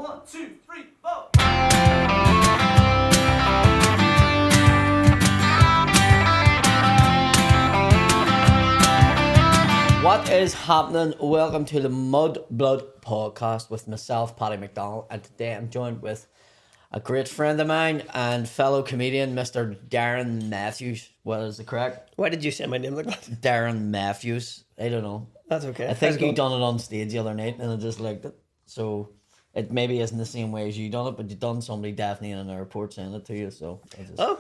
1, 2, 3, 4. What is happening? Welcome to the Mudblood podcast with myself, Paddy McDonnell, and today I'm joined with a great friend of mine and fellow comedian, Mr. Darren Matthews. What is the correct? Why did you say my name like that? Darren Matthews. I don't know. That's okay. I think you done it on stage the other night and I just liked it. So it maybe isn't the same way as you done it, but you done somebody definitely in an airport saying it to you. So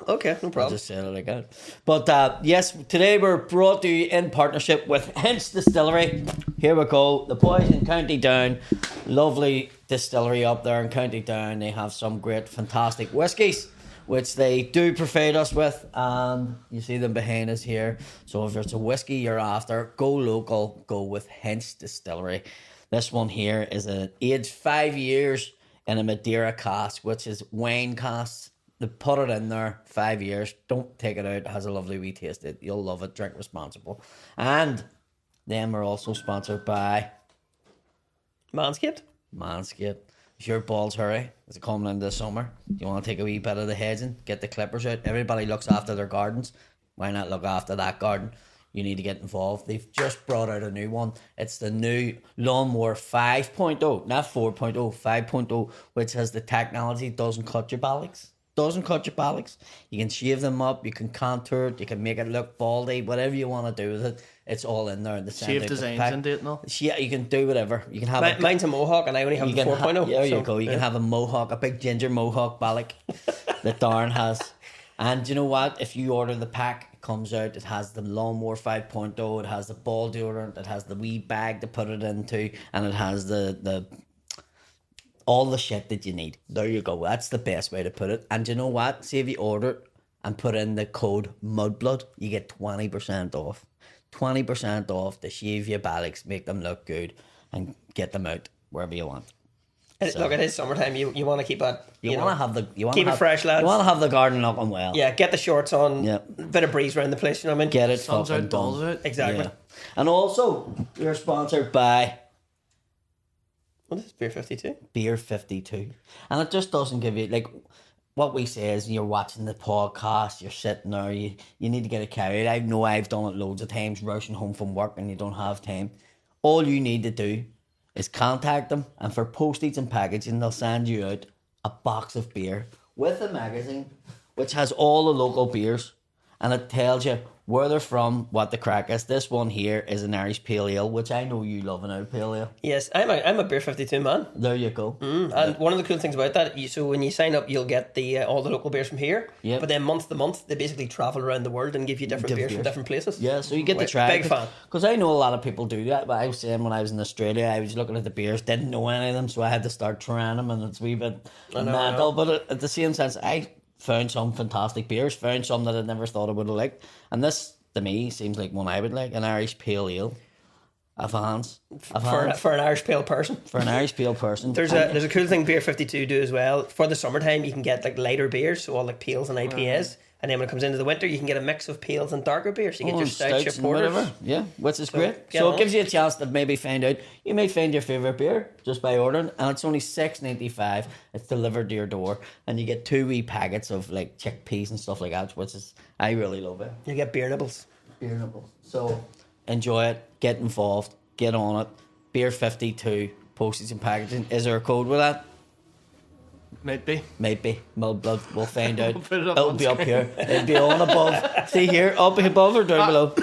okay, no problem. I just said it like that. But yes, today we're brought to you in partnership with Hinch Distillery. Here we go. The boys in County Down, lovely distillery up there in County Down. They have some great, fantastic whiskies, which they do provide us with, and you see them behind us here. So if it's a whiskey you're after, go local, go with Hinch Distillery. This one here is an aged 5 years in a Madeira cask, which is wine cask. They put it in there 5 years. Don't take it out. It has a lovely wee taste. You'll love it. Drink responsible. And then we're also sponsored by Manscaped. Is your balls hurry? Is it coming into the summer? Do you want to take a wee bit of the hedging? Get the clippers out. Everybody looks after their gardens. Why not look after that garden? You need to get involved. They've just brought out a new one. It's the new Lawnmower 5.0, not 4.0, 5.0, which has the technology, doesn't cut your bollocks. You can shave them up, you can contour it, you can make it look baldy, whatever you want to do with it. It's all in there. Shave designs into it now. Yeah, you can do whatever. You can have mine's a mohawk and I only have the 4.0. There you go. You can have a mohawk, a big ginger mohawk bollock that Darren has. And you know what? If you order the pack, it comes out, it has the Lawnmower 5.0, it has the ball deodorant, it has the wee bag to put it into, and it has the all the shit that you need. There you go. That's the best way to put it. And you know what? See if you order it and put in the code Mudblood, you get 20% off. 20% off to shave your bollocks, make them look good, and get them out wherever you want. So, look, it is summertime. You want to keep it. You want to have the. Keep it fresh, lads. You want to have the garden looking well. Yeah, get the shorts on. Yeah. Bit of breeze around the place. You know what I mean? Get it. Sun's out, balls out. Exactly. Yeah. And also, we're sponsored by. What is Beer 52? Beer 52, and it just doesn't give you like. What we say is you're watching the podcast, you're sitting there, you need to get it carried. I know I've done it loads of times, rushing home from work and you don't have time. All you need to do is contact them, and for postage and packaging, they'll send you out a box of beer with a magazine, which has all the local beers, and it tells you where they're from, what the crack is. This one here is an Irish Pale Ale, which I know you love an Irish Pale Ale. Yes, I'm a Beer 52 man. There you go. And one of the cool things about that, so when you sign up, you'll get the all the local beers from here. Yep. But then month to month, they basically travel around the world and give you different beers from different places. Yeah, so you get to try. Big fan. Because I know a lot of people do that. But I was saying when I was in Australia, I was looking at the beers, didn't know any of them, so I had to start trying them, and it's a wee bit mental. But at the same sense, I found some fantastic beers, found some that I never thought I would have liked. And this, to me, seems like one I would like, an Irish Pale Ale. For an Irish Pale person. For an Irish Pale person. There's a cool thing Beer 52 do as well. For the summertime, you can get like lighter beers, so all like pales and IPAs. And then when it comes into the winter, you can get a mix of pales and darker beers. You get your stouts, your porters. Yeah, which is great. So it gives you a chance to maybe find out. You may find your favourite beer just by ordering, and it's only $6.95. It's delivered to your door, and you get 2 wee packets of like chickpeas and stuff like that, which is, I really love it. You get beer nibbles. So enjoy it, get involved, get on it. Beer 52, postage and packaging. Is there a code with that? Might be. Mudblood. We'll find out. We'll It'll be up here. It'll be on above. See here, up above or down below?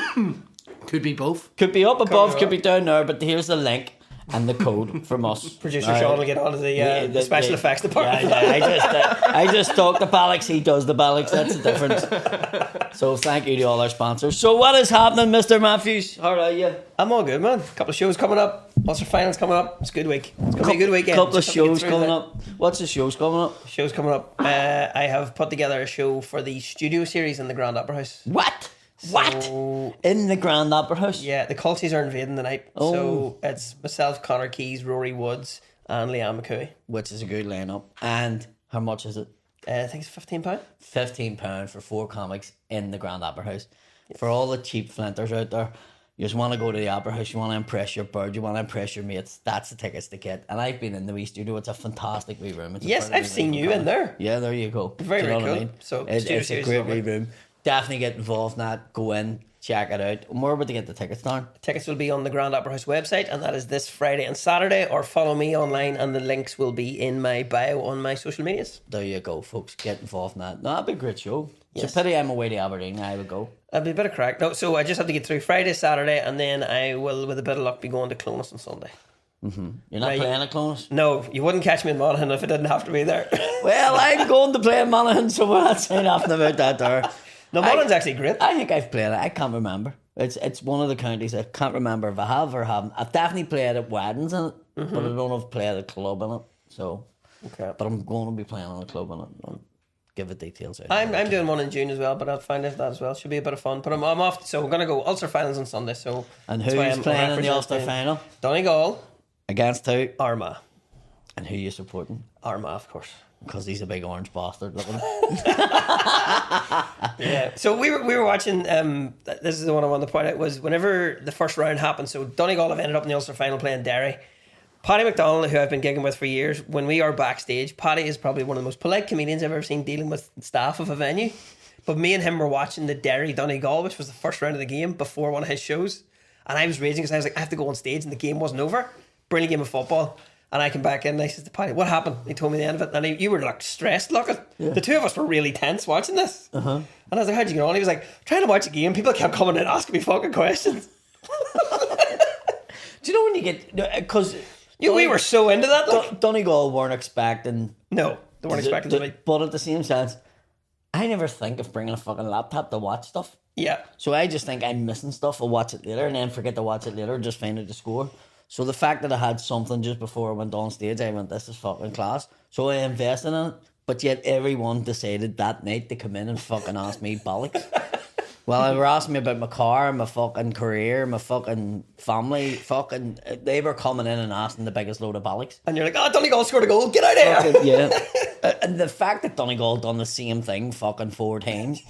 Could be both. Could be up above, could be down there, but here's the link and the code from us. Producer Sean will get on to the special effects department. Yeah, I just talk the bollocks, he does the bollocks. That's the difference. So thank you to all our sponsors. So what is happening, Mr. Matthews? How are you? I'm all good, man. A couple of shows coming up. Ulster finals coming up. It's a good week. It's going to be a good weekend. Couple of shows coming up. What's the shows coming up? Shows coming up. I have put together a show for the studio series in the Grand Opera House. What? So, in the Grand Opera House? Yeah, the Culties are invading the night. Oh. So it's myself, Connor Keys, Rory Woods, and Leanne McCooey. Which is a good lineup. And how much is it? I think it's £15. £15 for 4 comics in the Grand Opera House. Yes. For all the cheap flinters out there, You just want to go to the Opera House, you want to impress your bird, you want to impress your mates. That's the tickets to get. And I've been in the wee studio. It's a fantastic wee room. It's Yes, I've seen you in there. Yeah, there you go. Very, Do you know very what cool. I mean? So, it's Studio a Series great is wee lovely. room. Definitely get involved in that. Go in, check it out. And where would they get the tickets, Darren? Tickets will be on the Grand Opera House website, and that is this Friday and Saturday. Or follow me online, and the links will be in my bio on my social medias. There you go, folks. Get involved in that. No, that'd be a great show. Yes. It's a pity I'm away to Aberdeen. I would go. That'll be a bit of crack. No, so I just have to get through Friday, Saturday, and then I will, with a bit of luck, be going to Clonus on Sunday. You're not playing at Clonus? No, you wouldn't catch me in Monaghan if I didn't have to be there. Well, I'm going to play in Monaghan, so we're not saying nothing about that there. No, Monaghan's actually great. I think I've played it. I can't remember. It's one of the counties. I can't remember if I have or haven't. I've definitely played at weddings in it, but I don't know if I've played at a club in it. So, Okay. but I'm going to be playing on a club in it. I'll give it details out. I'm doing one in June as well, but I'll find out that as well. Should be a bit of fun. But I'm off, so we're going to go Ulster finals on Sunday. So And that's why who's I'm playing in the representing Ulster final? Donegal, Against who? Armagh. And who you supporting? Armagh, of course. Because he's a big orange bastard. Look at him. Yeah. So we were watching. This is the one I wanted to point out was whenever the first round happened. So Donegal have ended up in the Ulster final playing Derry. Paddy McDonnell, who I've been gigging with for years, when we are backstage, Paddy is probably one of the most polite comedians I've ever seen dealing with staff of a venue. But me and him were watching the Derry Donegal, which was the first round of the game before one of his shows, and I was raging because I was like, I have to go on stage, and the game wasn't over. Brilliant game of football. And I came back in and I said to Paddy, what happened? He told me the end of it. And you were like stressed looking. Yeah. The two of us were really tense watching this. And I was like, how'd you get on? He was like, trying to watch a game. People kept coming in asking me fucking questions. Do you know when you get... Because... we were so into that. Like. Donegal weren't expecting... No, they weren't expecting to be. But at the same sense, I never think of bringing a fucking laptop to watch stuff. Yeah. So I just think I'm missing stuff. I'll watch it later and then forget to watch it later and just find out the score. So the fact that I had something just before I went on stage, I went, this is fucking class. So I invested in it. But yet everyone decided that night to come in and fucking ask me bollocks. Well, they were asking me about my car, my fucking career, my fucking family, fucking... They were coming in and asking the biggest load of bollocks. And you're like, oh, Donegal scored a goal, get out of here! Fucking, yeah. And the fact that Donegal done the same thing fucking 4 times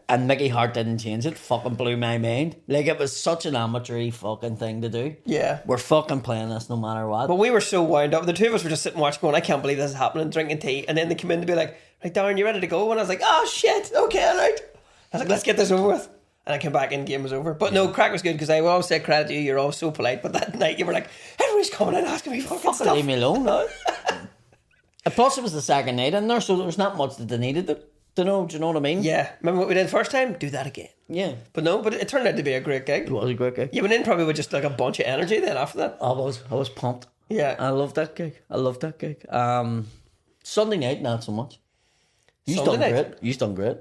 and Mickey Hart didn't change it fucking blew my mind. Like, it was such an amateur fucking thing to do. Yeah. We're fucking playing this no matter what. But we were so wound up. The two of us were just sitting watching going, I can't believe this is happening, drinking tea. And then they came in to be like, right, Darren, you ready to go? And I was like, oh, shit, okay, all right. I was like, let's get this over with. And I came back in, game was over. But no, crack was good because I always say credit to you. You're always so polite. But that night you were like, everybody's coming in asking me fucking stuff. Leave me alone, no? Plus it was the second night in there, so there was not much that they needed to know. Do you know what I mean? Yeah. Remember what we did the first time? Do that again. Yeah. But no, but it turned out to be a great gig. It was a great gig. You went in probably with just like a bunch of energy then after that. I was pumped. Yeah. I loved that gig. Sunday night, not so much. You've Sunday done night? great. You've done great.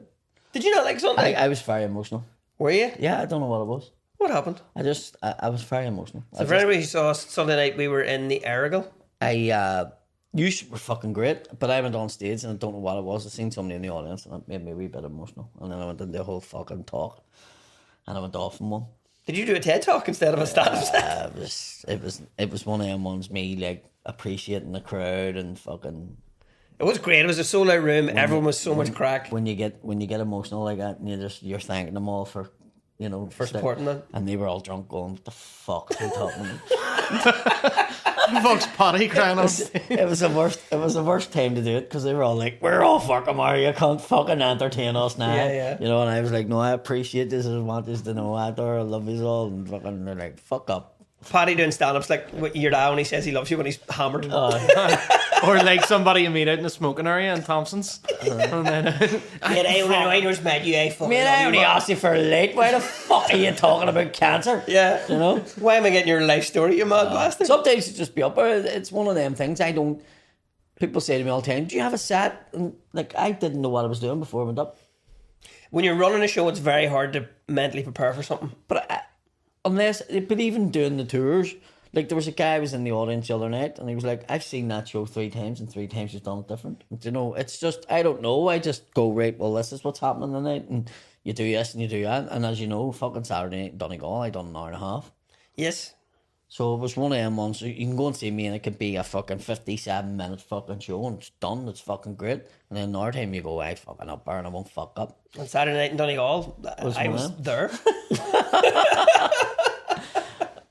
Did you not like Sunday? I was very emotional. Were you? Yeah, I don't know what it was. What happened? I was very emotional. So for anybody who saw us Sunday night, we were in the Errigal. You were fucking great, but I went on stage and I don't know what it was. I seen somebody in the audience and it made me a wee bit emotional. And then I went into the whole fucking talk and I went off in one. Did you do a TED talk instead of a stand-up set? It was one of them ones, me like appreciating the crowd and fucking. It was great. It was a sold out room. Everyone was so much crack. When you get emotional like that, and you're thanking them all for, for supporting them. And they were all drunk, going, "What the fuck are you talking about?" Folks, Paddy crying on. It was the worst. It was the worst time to do it because they were all like, "We're all fucking Mario. You can't fucking entertain us now." Yeah. And I was like, "No, I appreciate this. I want this to know that, or I love you all." And fucking, they're like, "Fuck up." Paddy doing stand-ups like your dad when he says he loves you when he's hammered. Or like somebody you meet out in the smoking area in Thompson's. And then, I just met you. I only asked you for a late. Why the fuck are you talking about cancer? Yeah. Why am I getting your life story, you mad bastard? Sometimes you just be up. It's one of them things. People say to me all the time, "Do you have a set?" And like, I didn't know what I was doing before I went up. When you're running a show, it's very hard to mentally prepare for something. But even doing the tours, like there was a guy who was in the audience the other night and he was like, I've seen that show 3 times and 3 times he's done it different. And, it's just, I don't know. I just go, right, well, this is what's happening tonight. And you do this and you do that. And as you know, fucking Saturday night in Donegal, I done an hour and a half. Yes. So it was one of them ones. You can go and see me and it could be a fucking 57-minute fucking show and it's done. It's fucking great. And then another time you go, I fucking up there and I won't fuck up. On Saturday night in Donegal, I was there.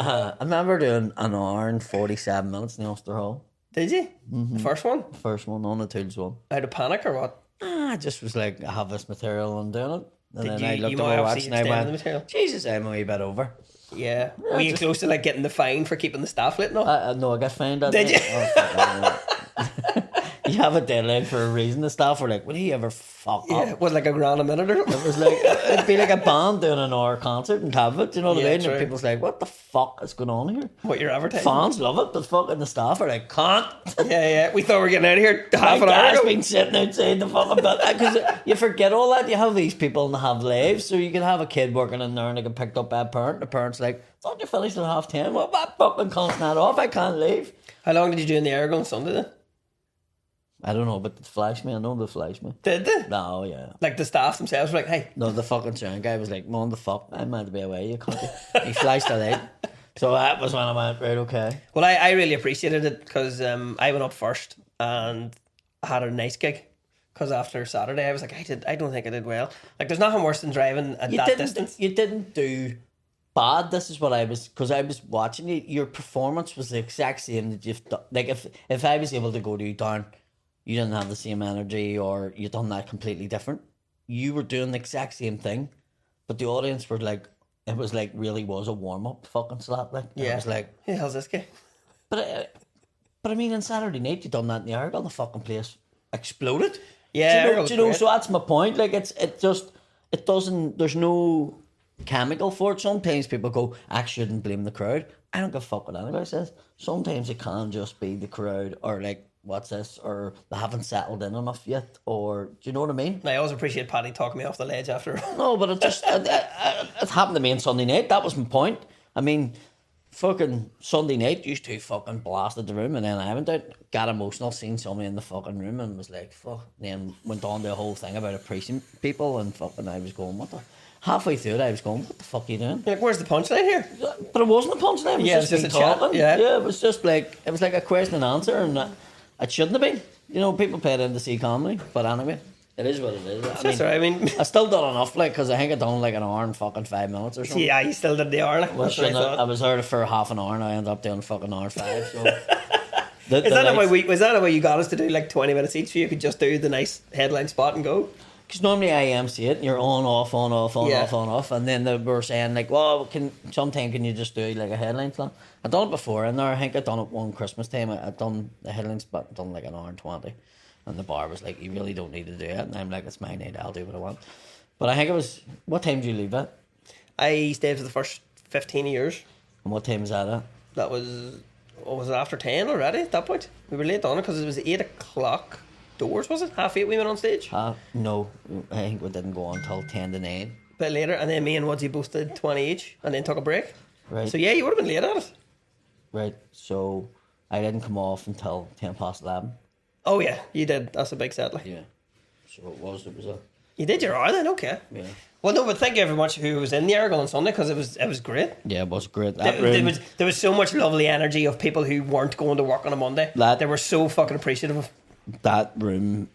I remember doing an hour and 47 minutes in the Ulster Hall. Did you? The first one? First one on the tools one. Out of panic or what? I just was like, I have this material and doing it. And Did then you- I looked you at might my have watch seen and I extended went, the material. Jesus, I'm a wee bit over. Yeah. Were you close to like getting the fine for keeping the staff late? No. No, I got fined that Did night. you? Oh, fuck, I don't know. You have a deadline for a reason. The staff were like, will he ever fuck Yeah, up? it was like a grand a minute or something. It was like, it'd be like a band doing an hour concert in Cabot, you know what Yeah, I mean? true. And people's like, what the fuck is going on here? What you're advertising? Fans love it, but fucking the staff are like, can't. Yeah. We thought we were getting out of here half My an hour dad's ago. been sitting outside the fucking bit. Because you forget all that. You have these people and they have lives. So you can have a kid working in there and they get picked up by a parent. The parent's like, thought you finished at 10:30. Well, that fucking cunt's not off. I can't leave. How long did you do in the Aragon on Sunday then? I don't know, but they flashed me. I know they flashed me. Did they? No, yeah. Like the staff themselves were like, hey. No, the fucking sound guy was like, "Man, the fuck, I'm meant to be away. You can't." He flashed it out. So that was when I went, right, okay. Well, I really appreciated it because I went up first and I had a nice gig. Because after Saturday, I was like, I don't think I did well. Like, there's nothing worse than driving at that distance. You didn't do bad. This is what I was, because I was watching you. Your performance was the exact same that you've done. Like, if I was able to go to you, Darren, you didn't have the same energy or you done that completely different. You were doing the exact same thing, but the audience were like, it was like really was a warm up fucking slap. Like, Yeah. It was like, Who the hell's this guy? but I mean, on Saturday night you done that in the Argyle, the fucking place exploded. Yeah, do Argyle's you know? great. So that's my point. Like, it doesn't. There's no chemical for it. Sometimes people go, I shouldn't blame the crowd. I don't give a fuck what anybody says. Sometimes it can just be the crowd, or like, what's this, or they haven't settled in enough yet, or do you know what I mean? I always appreciate Paddy talking me off the ledge after. No, but it just it happened to me on Sunday night. That was my point. I mean, fucking Sunday night, used to fucking blasted the room, and then I went out, got emotional, seen somebody in the fucking room, and was like, fuck. Then went on to a whole thing about appreciating people, and fucking I was going, what the. Halfway through it, I was going, what the fuck are you doing? You're like, where's the punchline here? But it wasn't a punchline. It was Yeah, just it was me just a chat, talking. yeah. It was just like, it was like a question and answer, and it shouldn't have been. You know, people paid in to see comedy, but anyway, it is what it is. That's all right. I mean, I still done enough, like, because I think I done like an hour and fucking 5 minutes or something. yeah, you still did the hour. Like, Well, that's what I I thought. was there for half an hour and I ended up doing fucking hour 5. So was Is that the way you got us to do like 20 minutes each so you could just do the nice headline spot and go? Because normally I MC it and you're on, off, on, off, on, Yeah. off, on, off. And then they were saying like, well, can you just do like a headline slot? I've done it before in there. I think I've done it one Christmas time. I've done the headline spot, done like an hour and 20. And the bar was like, you really don't need to do it. And I'm like, it's my night, I'll do what I want. But I think it was, what time did you leave at? I stayed for the first 15 years. And what time was that at? That was, what was it, after 10 already at that point? We were late on it because it was 8 o'clock doors, was it? 8:30 we went on stage. No, I think we didn't go on until 10 to 9. A bit later, and then me and Woodsy both did 20 each and then took a break. Right. So yeah, you would have been late at it. Right, so I didn't come off until 10 past 11. Oh yeah, you did. That's a big set. Like. Yeah. So it was a... You did your hour then, okay. Yeah. Well, no, but thank you very much who was in the Argyle on Sunday because it was great. Yeah, it was great. There was so much lovely energy of people who weren't going to work on a Monday. They were so fucking appreciative of. That room,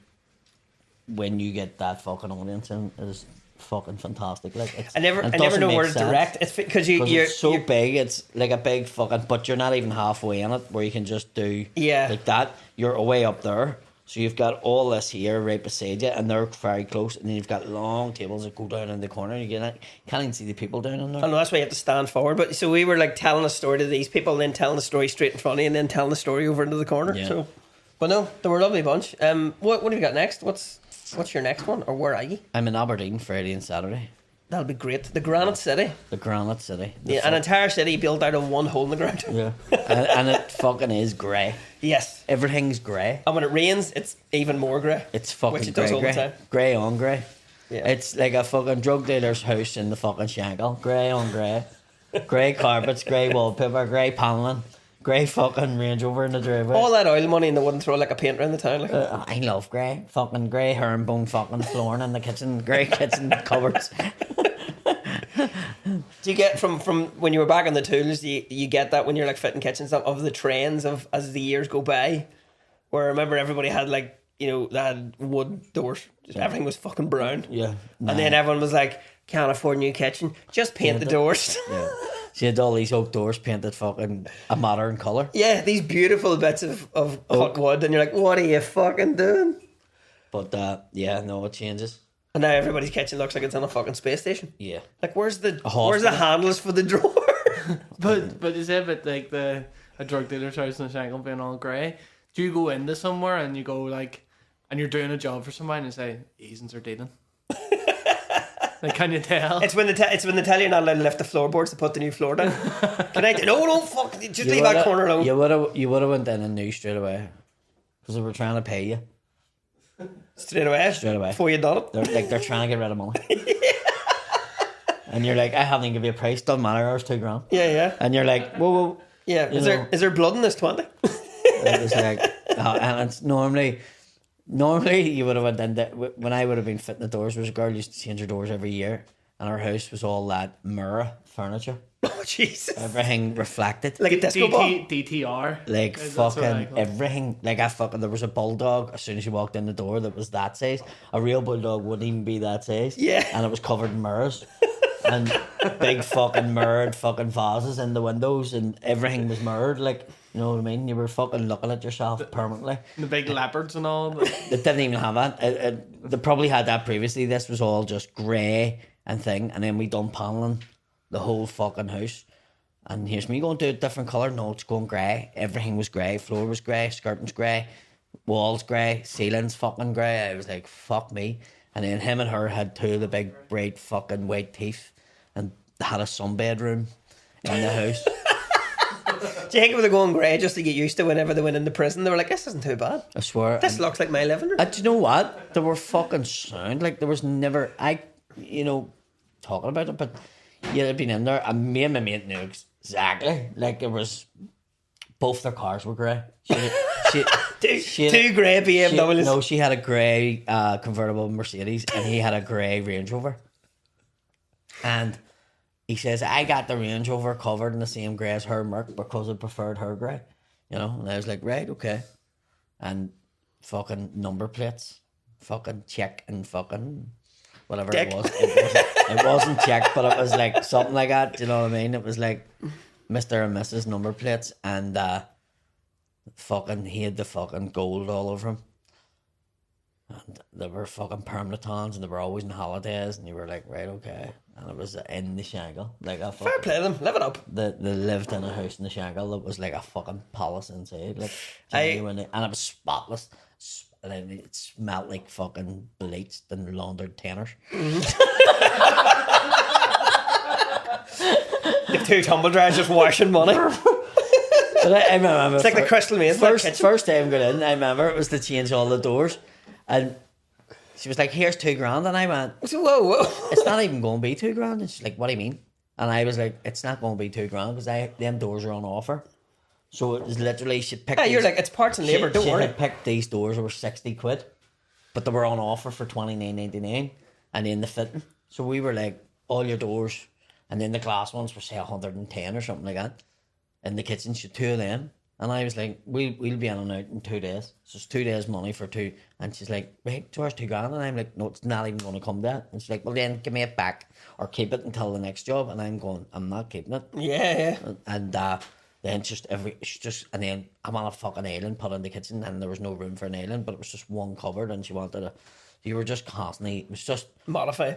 when you get that fucking audience in, is fucking fantastic. Like, it's, I never know where to direct. It's because you're it's so big. It's like a big fucking, but you're not even halfway in it where you can just do like that. You're way up there. So you've got all this here right beside you, and they're very close. And then you've got long tables that go down in the corner. You can't even see the people down in there. I know that's why you have to stand forward. But so we were like telling a story to these people, and then telling the story straight in front of you, and then telling the story over into the corner. Yeah. So, but no, they were a lovely bunch. What have you got next? What's your next one, or where are you? I'm in Aberdeen Friday and Saturday. That'll be great. The Granite City. The Granite City. Yeah, an entire city built out of one hole in the ground. Yeah. and it fucking is grey. Yes. Everything's grey. And when it rains, it's even more grey. It's fucking which it grey. does all the time. Grey on grey. Yeah. It's like a fucking drug dealer's house in the fucking Shankill. Grey on grey. Grey carpets, grey wallpaper, grey paneling, grey fucking Range Rover in the driveway. All that oil money and they wouldn't throw like a paint around the town. Like. I love grey. Fucking grey herringbone fucking flooring in the kitchen. Grey kitchen cupboards. Do you get from when you were back on the tools? Do you get that when you're like fitting kitchen stuff of the trends of as the years go by? Where I remember everybody had like they had wood doors. Just everything was fucking brown. Yeah. And then everyone was like, can't afford a new kitchen. Just paint the doors. Yeah. She had all these oak doors painted fucking a modern colour. Yeah, these beautiful bits of cut wood, and you're like, what are you fucking doing? But yeah, no, it changes. And now everybody's kitchen looks like it's on a fucking space station. Yeah. Like, where's the hospital. handles for the drawer? But is it bit like a drug dealer's house in Shankill being all grey? Do you go into somewhere and you go like, and you're doing a job for somebody and you say, "Easons are dealing." Like, can you tell? It's when they tell you you're not allowed to lift the floorboards to put the new floor down. Can I? No, don't fuck. Just leave that corner alone. You would have went in and knew straight away because they were trying to pay you Straight away. Before you done it. They're trying to get rid of money. And you're like, I haven't even give you a price. Doesn't matter. Ours £2,000. Yeah. And you're like, whoa. Yeah. Is there blood in this 20? It was like, and it's normally you would have went in there, when I would have been fitting the doors. There was a girl who used to change her doors every year, and our house was all that mirror furniture. Oh Jesus! Everything reflected, like a disco ball. DTR. Like fucking everything. Like there was a bulldog. As soon as you walked in the door, that was that size. A real bulldog wouldn't even be that size. Yeah. And it was covered in mirrors. And big fucking mirrored fucking vases in the windows, and everything was mirrored. Like, you know what I mean? You were fucking looking at yourself permanently. The big leopards and all. They didn't even have that. They probably had that previously. This was all just grey and thing, and then we done paneling the whole fucking house. And here's me going to a different colour. No, it's going grey. Everything was grey. Floor was grey. Skirting's grey. Walls grey. Ceiling's fucking grey. I was like, fuck me. And then him and her had two of the big bright fucking white teeth, and they had a sunbed room in the house. Do you think it was going grey just to get used to whenever they went into prison? They were like, this isn't too bad. I swear. This looks like my living room. Do you know what? They were fucking sound. Like, there was never, talking about it, but yeah, they'd been in there, and me and my mate knew exactly. Like, it was, both their cars were grey. Two grey BMWs. She had a grey convertible Mercedes, and he had a grey Range Rover. And he says, I got the Range Rover covered in the same grey as her Merc because I preferred her grey. You know, and I was like, right, okay. And fucking number plates, fucking check and fucking whatever Dick. it was. It wasn't check, but it was like something like that. Do you know what I mean? It was like Mr. and Mrs. number plates, and fucking he had the fucking gold all over him. And they were fucking permanentons, and they were always on holidays, and you were like, right, okay. And it was in the Shankill. Like a fucking, Fair play to them. Live it up. They lived in a house in the Shankill that was like a fucking palace inside. Like, and it was spotless. And then it smelled like fucking bleached and laundered tanners. The two tumble dryers just washing money. But I remember It's like the Crystal Maze. First time going in, I remember it was to change all the doors, and she was like, "Here's $2,000," and I went, Whoa. "It's not even going to be $2,000." And she's like, "What do you mean?" And I was like, "It's not going to be $2,000 because them doors are on offer." So it was literally she picked. Yeah, you're like, it's parts and labour. Don't worry. She had picked these doors that were £60, but they were on offer for $29.99, and then the fitting. So we were like, all your doors, and then the glass ones were say 110 or something like that. In the kitchen, she had two of them, and I was like, we'll be in and out in 2 days. So it's 2 days money for two. And she's like, right, so where's $2,000? And I'm like, no, it's not even going to come to that. And she's like, well then give me it back or keep it until the next job. And I'm going, I'm not keeping it. Yeah. And then and then I'm on a fucking island put in the kitchen, and there was no room for an island, but it was just one cupboard, and she wanted you were just constantly, it was just modify.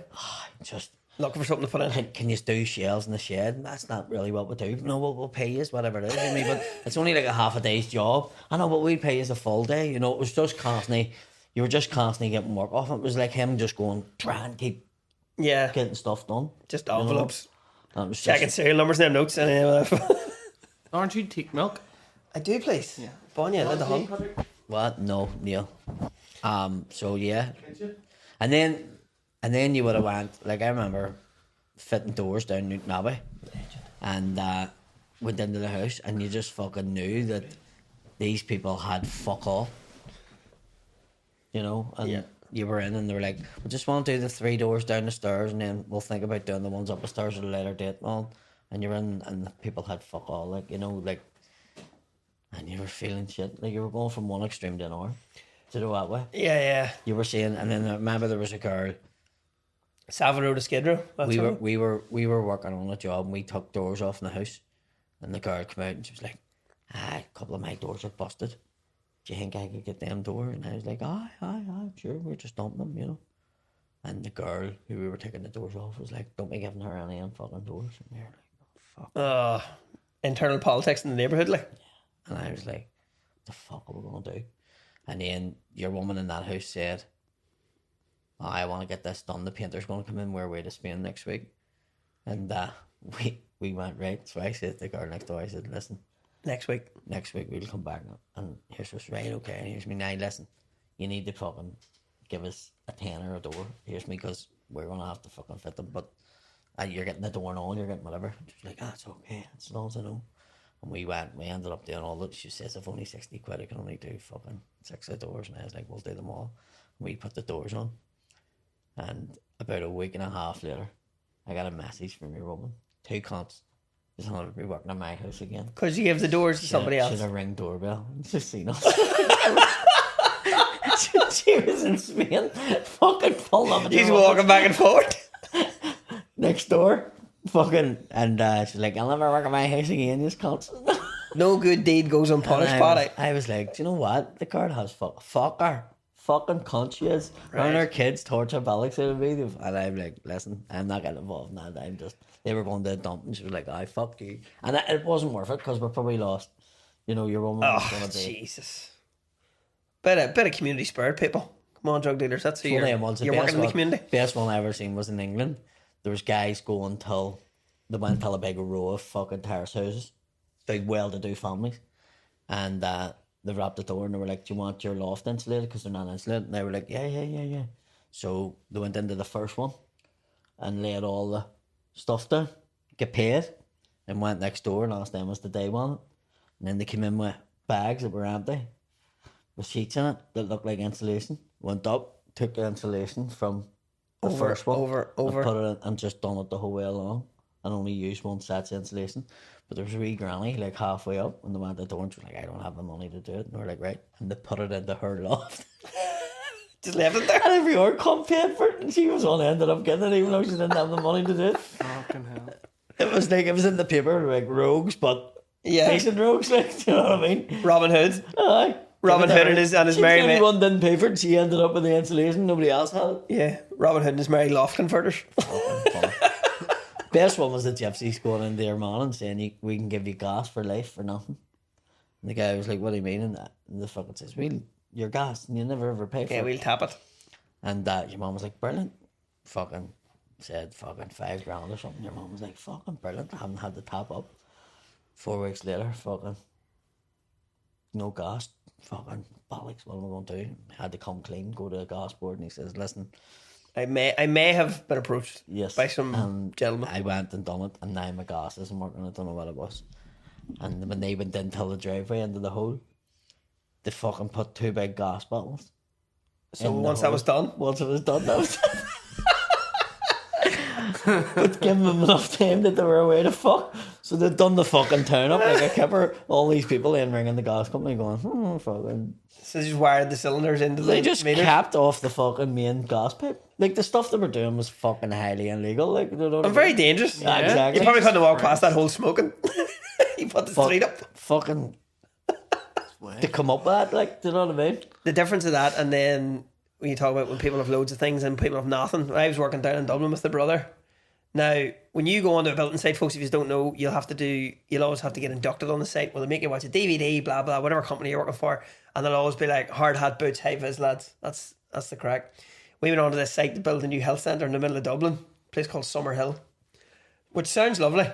Just looking for something to put in. Can you do shelves in the shed? And that's not really what we do. No, we'll pay you whatever it is. I mean, but it's only like a half a day's job. I know, but we'll pay you a full day. You know, it was just constantly, you were just constantly getting work off. It was like him just going, try and keep getting stuff done. Just envelopes. You know? Checking serial numbers and them notes. Aren't you take milk? I do, please. Yeah. Bonya, let the hunt. What? No, Neil. So yeah. And then you would have went, like I remember fitting doors down Newton Abbey, and went into the house, and you just fucking knew that these people had fuck all. You know, and you were in, and they were like, we just want to do the 3 doors down the stairs, and then we'll think about doing the ones up the stairs at a later date. Well, and you're in, and the people had fuck all, like, you know, like, and you were feeling shit, like you were going from one extreme to another. To do that way. Yeah. You were saying, and then I remember there was a girl Savile Road to Skid Row. We were working on a job and we took doors off in the house, and the girl came out and she was like, a couple of my doors are busted. Do you think I could get them door? And I was like, aye, sure, we're just dumping them, you know. And the girl who we were taking the doors off was like, don't be giving her any of them fucking doors. And we were like, oh, fuck. Internal politics in the neighbourhood, like. Yeah. And I was like, what the fuck are we going to do? And then your woman in that house said, I want to get this done. The painter's going to come in. We're away to Spain next week. And we went, right. So I said to the girl next door, I said, listen. Next week we'll come back and here's what's right, okay. And here's me, now listen, you need to fucking give us a tenner a door. Here's me, because we're going to have to fucking fit them. But you're getting the door and all, you're getting whatever. And she's like, it's okay, as long as I know. And we ended up doing all that. She says, if only 60 quid, I can only do fucking 6 of doors. And I was like, we'll do them all. And we put the doors on. And about a week and a half later, I got a message from your woman. 2 cunts just wanted to be working in my house again. Because you gave the doors to somebody else. She had a ring doorbell. She's seen us. she was in Spain, fucking full of it. She's walking back and forth. Next door. Fucking, and she's like, I'll never work in my house again, you cunts. No good deed goes unpunished, Paddy. I was like, do you know what? The card has fuck her. Fucking cunt she is. Right. When her kids torture Alex out of me, and I'm like, listen, I'm not getting involved in that. I'm just, they were going to a dump, and she was like, fuck you. And it wasn't worth it, because we're probably lost. You know, your woman was going to be. Jesus. Bit of community spirit, people. Come on, drug dealers. That's who you're working in the community. Best one I ever seen was in England. There was guys going till, they went till a big row of fucking terrace houses. Big well-to-do families. And they wrapped the door and they were like, do you want your loft insulated? Because they're not insulated. And they were like, yeah. So they went into the first one and laid all the stuff down, get paid, and went next door and asked them was the day one. And then they came in with bags that were empty, with sheets in it that looked like insulation. Went up, took the insulation from the first one, over, and put it in, and just done it the whole way along, and only used one set's insulation. But there was a wee granny like halfway up, and they went to the door and she was like, I don't have the money to do it. And they were like, right. And they put it into her loft. Just left it there. And every hour come paid for it, and she was on ended up getting it even though she didn't have the money to do it. Fucking hell. It was in the paper like rogues, but decent rogues, like, you know what I mean? Robin Hood. Aye. Robin Hood and his merry mate. Everyone didn't pay for it. She ended up with the insulation. Nobody else had it. Yeah, Robin Hood and his merry loft converters. Best one was the gypsies going into their man and saying, we can give you gas for life for nothing. And the guy was like, what do you mean? And the fucking says, your gas, and you never ever pay for it. Yeah, we'll tap it. And your mum was like, brilliant. Fucking said fucking $5,000 or something. Your mum was like, fucking brilliant. I haven't had to tap up. 4 weeks later, fucking no gas. Fucking bollocks, what am I going to do? Had to come clean, go to the gas board, and he says, listen, I may have been approached by some gentleman. I went and done it, and now my gas isn't working. I don't know what it was. And when they went into the driveway into the hole, they fucking put 2 big gas bottles. So once that was done, that was done. But giving them enough time that they were away to fuck. So they'd done the fucking town up like a kipper. All these people in ringing the gas company going, fucking. So they just wired the cylinders into the They just meters? capped off the fucking main gas pipe. Like the stuff they were doing was fucking highly illegal. Like, you know, and very dangerous. Yeah, exactly. You probably couldn't walk past that hole smoking. You put the street up. Fucking to come up with that, like, do you know what I mean? The difference of that, and then when you talk about when people have loads of things and people have nothing. I was working down in Dublin with the brother. Now, when you go onto a building site, folks, if you don't know, you'll always have to get inducted on the site. Well, they make you watch a DVD, blah, blah, whatever company you're working for. And they'll always be like, hard hat, boots, high vis, lads. That's the crack. We went onto this site to build a new health centre in the middle of Dublin, a place called Summerhill, which sounds lovely.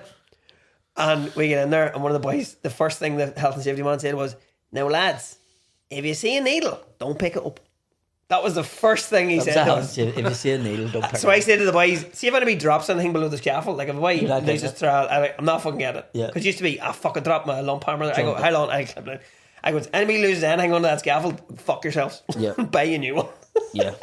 And we get in there, and one of the boys, the first thing the health and safety man said was, now, lads, if you see a needle, don't pick it up. That was the first thing he said to us. If you see a needle, don't pick it up. So I said to the boys, see if anybody drops anything below the scaffold, like if a boy loses throw, I'm not fucking getting it. Yeah. Because it used to be, I fucking drop my lump hammer there. I go, how long? I go, anybody loses anything under that scaffold, fuck yourselves. Yeah. Buy you a new one. Yeah.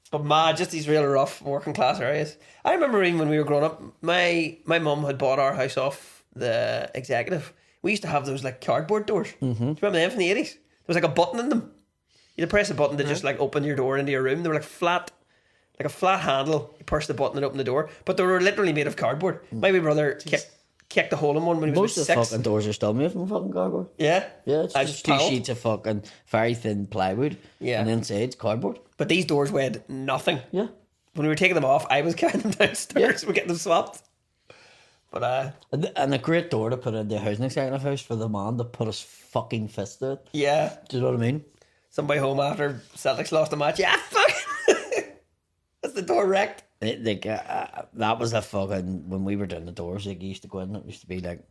But just these real rough working class areas. I remember even when we were growing up, my mum had bought our house off the executive. We used to have those like cardboard doors. Mm-hmm. Do you remember them from the 80s? There was like a button in them. You'd press a button to just like open your door into your room. They were like flat, like a flat handle. You push the button and open the door, but they were literally made of cardboard. My wee brother kicked a hole in one when he was Most of about the 6. fucking doors are still made from fucking cardboard. Yeah, Yeah, it's I just 2 piled. sheets of fucking very thin plywood. Yeah. And inside's cardboard. But these doors weighed nothing. Yeah. When we were taking them off, I was carrying them downstairs. We're getting them swapped. But And a great door to put in the housing executive house for the man to put his fucking fist through it. yeah, Do you know what I mean? somebody home after Celtics lost a match. Yeah, fuck. That's the door wrecked. That was a fucking, when we were doing the doors, like, you used to go in, it used to be like,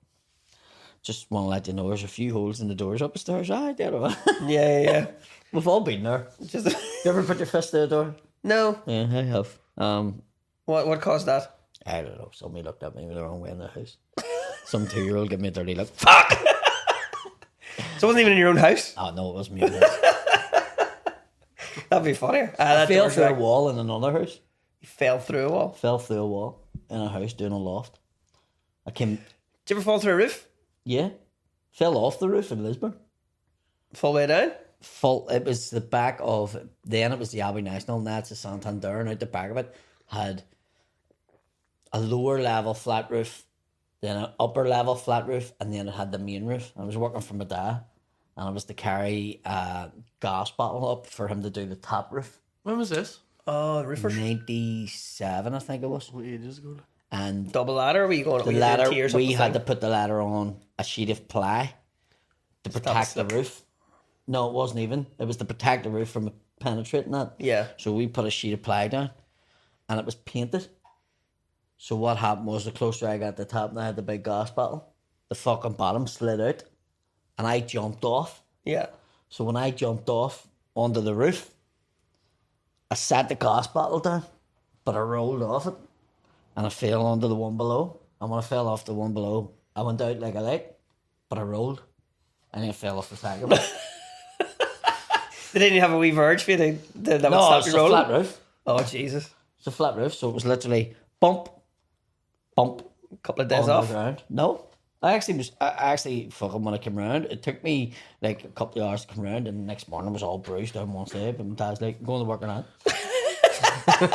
just want to let you know there's a few holes in the doors upstairs. I did it. Yeah. We've all been there. Just You ever put your fist through the door? no. Yeah, I have. What caused that? I don't know. Somebody looked at me the wrong way in the house. Some 2-year-old gave me a dirty look. Fuck! So it wasn't even in your own house. Oh no, it wasn't me. I That'd be funnier. That fell door's through a wrecked. wall in another house. You fell through a wall. Fell through a wall in a house doing a loft. I came, Did you ever fall through a roof? yeah, fell off the roof in Lisbon. Full way down? It was the back of, then it was the Abbey National, and that's the Santander, and out the back of it had a lower level flat roof, then an upper level flat roof, and then it had the main roof. I was working for my dad, and I was to carry a gas bottle up for him to do the top roof. When was this? Oh, the roofers. 97, I think it was. Ages ago. And Double ladder? Or were you going the were you doing ladder, tiers up we the had to thing? put the ladder on a sheet of ply to protect the slip. roof. No, it wasn't even. It was to protect the roof from penetrating that. Yeah. So we put a sheet of ply down, and it was painted. So what happened was, the closer I got to the top, and I had the big gas bottle, the fucking bottom slid out, and I jumped off. Yeah. So when I jumped off onto the roof, I sat the gas bottle down, but I rolled off it, and I fell onto the one below. And when I fell off the one below, I went out like a light, but I rolled, and then I fell off the side of it. They didn't have a wee verge for you that would No, stop it's you a rolling? flat roof. Oh, Jesus. It's a flat roof, so it was literally bump, bump, A couple of days on the off. ground. No, I actually fucking, when I came round, it took me like a couple of hours to come round, and the next morning I was all bruised down one side, but my dad's like, going to work on that.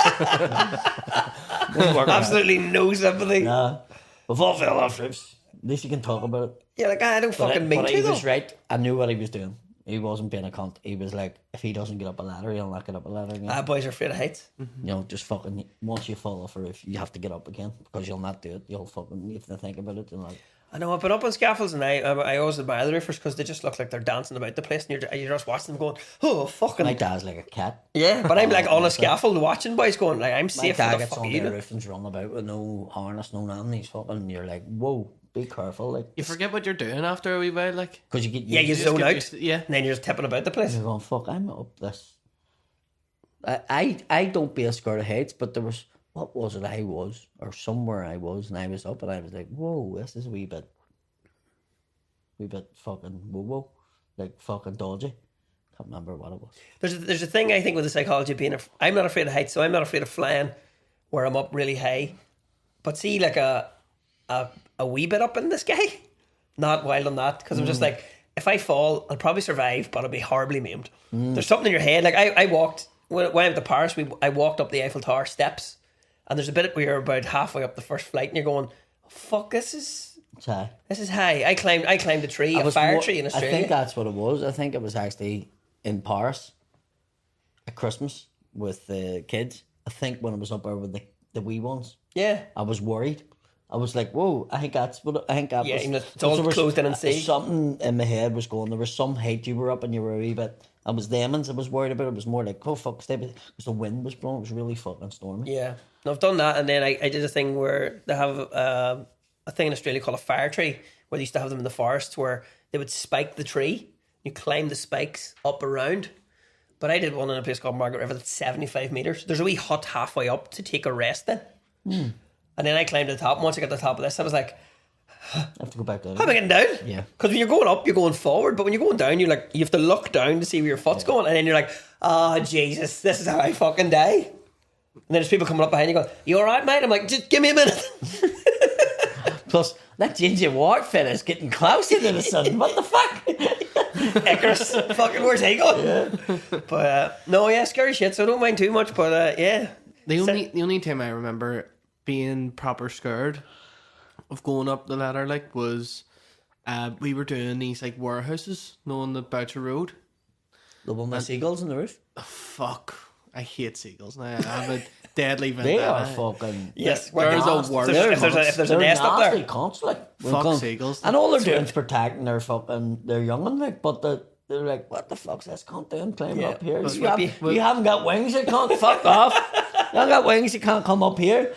Absolutely no sympathy. Nah, we've all fell off roofs. At least you can talk about it. Yeah, like I don't fucking mean But to he though. was right. I knew what he was doing. He wasn't being a cunt. He was like, if he doesn't get up a ladder, he'll not get up a ladder again. Boys are afraid of heights. You know, just fucking, once you fall off a roof, you have to get up again, because you'll not do it. You'll fucking, you have to think about it. And like, I know, I've been up on scaffolds and I always admire the roofers because they just look like they're dancing about the place and you're just watching them going, oh, fucking. my dad's like a cat. Yeah, but I'm like on a scaffold watching boys going, like, I'm My safe dad for the gets fuck on you. the roof and's running about with no harness, no nothing. He's fucking, you're like, whoa, be careful. Like, You forget what you're doing after a wee while, like. because you get Yeah, you used zone get out. used to- yeah. And then you're just tipping about the place. You're going, fuck, I'm up this. I don't be scared of heights, but there was, what was it I was, or somewhere I was, and I was up, and I was like, whoa, this is a wee bit fucking whoa, like fucking dodgy. Can't remember what it was. There's a thing I think with the psychology of being, I'm not afraid of heights, so I'm not afraid of flying where I'm up really high. But see, like a wee bit up in the sky, not wild on that, because I'm just like, if I fall, I'll probably survive, but I'll be horribly maimed. There's something in your head. Like I walked when I went to Paris. I walked up the Eiffel Tower steps, and there's a bit where you're about halfway up the first flight, and you're going, oh, "Fuck, this is high." I climbed a tree, a fire tree in Australia. I think that's what it was. I think it was actually in Paris at Christmas with the kids. I think when I was up there with the wee ones, Yeah. I was worried. I was like, whoa, I think that Yeah, was... even if it's all there was- closed in and safe. Something in my head was going, there was some height you were up and you were a wee bit... I was demons I was worried about. It was more like, oh, fuck, stay... Because the wind was blowing. It was really fucking stormy. Yeah. No, I've done that, and then I did a thing where they have a thing in Australia called a fire tree, where they used to have them in the forests, where they would spike the tree. You climb the spikes up around. But I did one in a place called Margaret River that's 75 metres. There's a wee hut halfway up to take a rest in. And then I climbed to the top, and once I got to the top of this, I was like, I have to go back down. how am I getting down? Yeah. Because when you're going up, you're going forward, but when you're going down, you're like, you have to look down to see where your foot's going, and then you're like, oh, Jesus, this is how I fucking die. And then there's people coming up behind you going, you alright, mate? I'm like, just give me a minute. Plus, that ginger wart fella's getting closer to the sun. What the fuck? Icarus, fucking, where's he going? Yeah. But, no, yeah, scary shit, so I don't mind too much, but, yeah. The only time I remember being proper scared of going up the ladder like was we were doing these like warehouses, on the Boucher Road. The one with seagulls on the roof. Oh, fuck, I hate seagulls now. I have a deadly They vendetta. are fucking. Yes, There's a nasty. worse. If there's a nest up there. Cunts, like, Fuck seagulls. and all they're doing is protecting their young'un, like, but they're like, what the fuck's this cunt doing climbing up here? You haven't got wings, you can't. Fuck off. You haven't got wings, you can't come up here.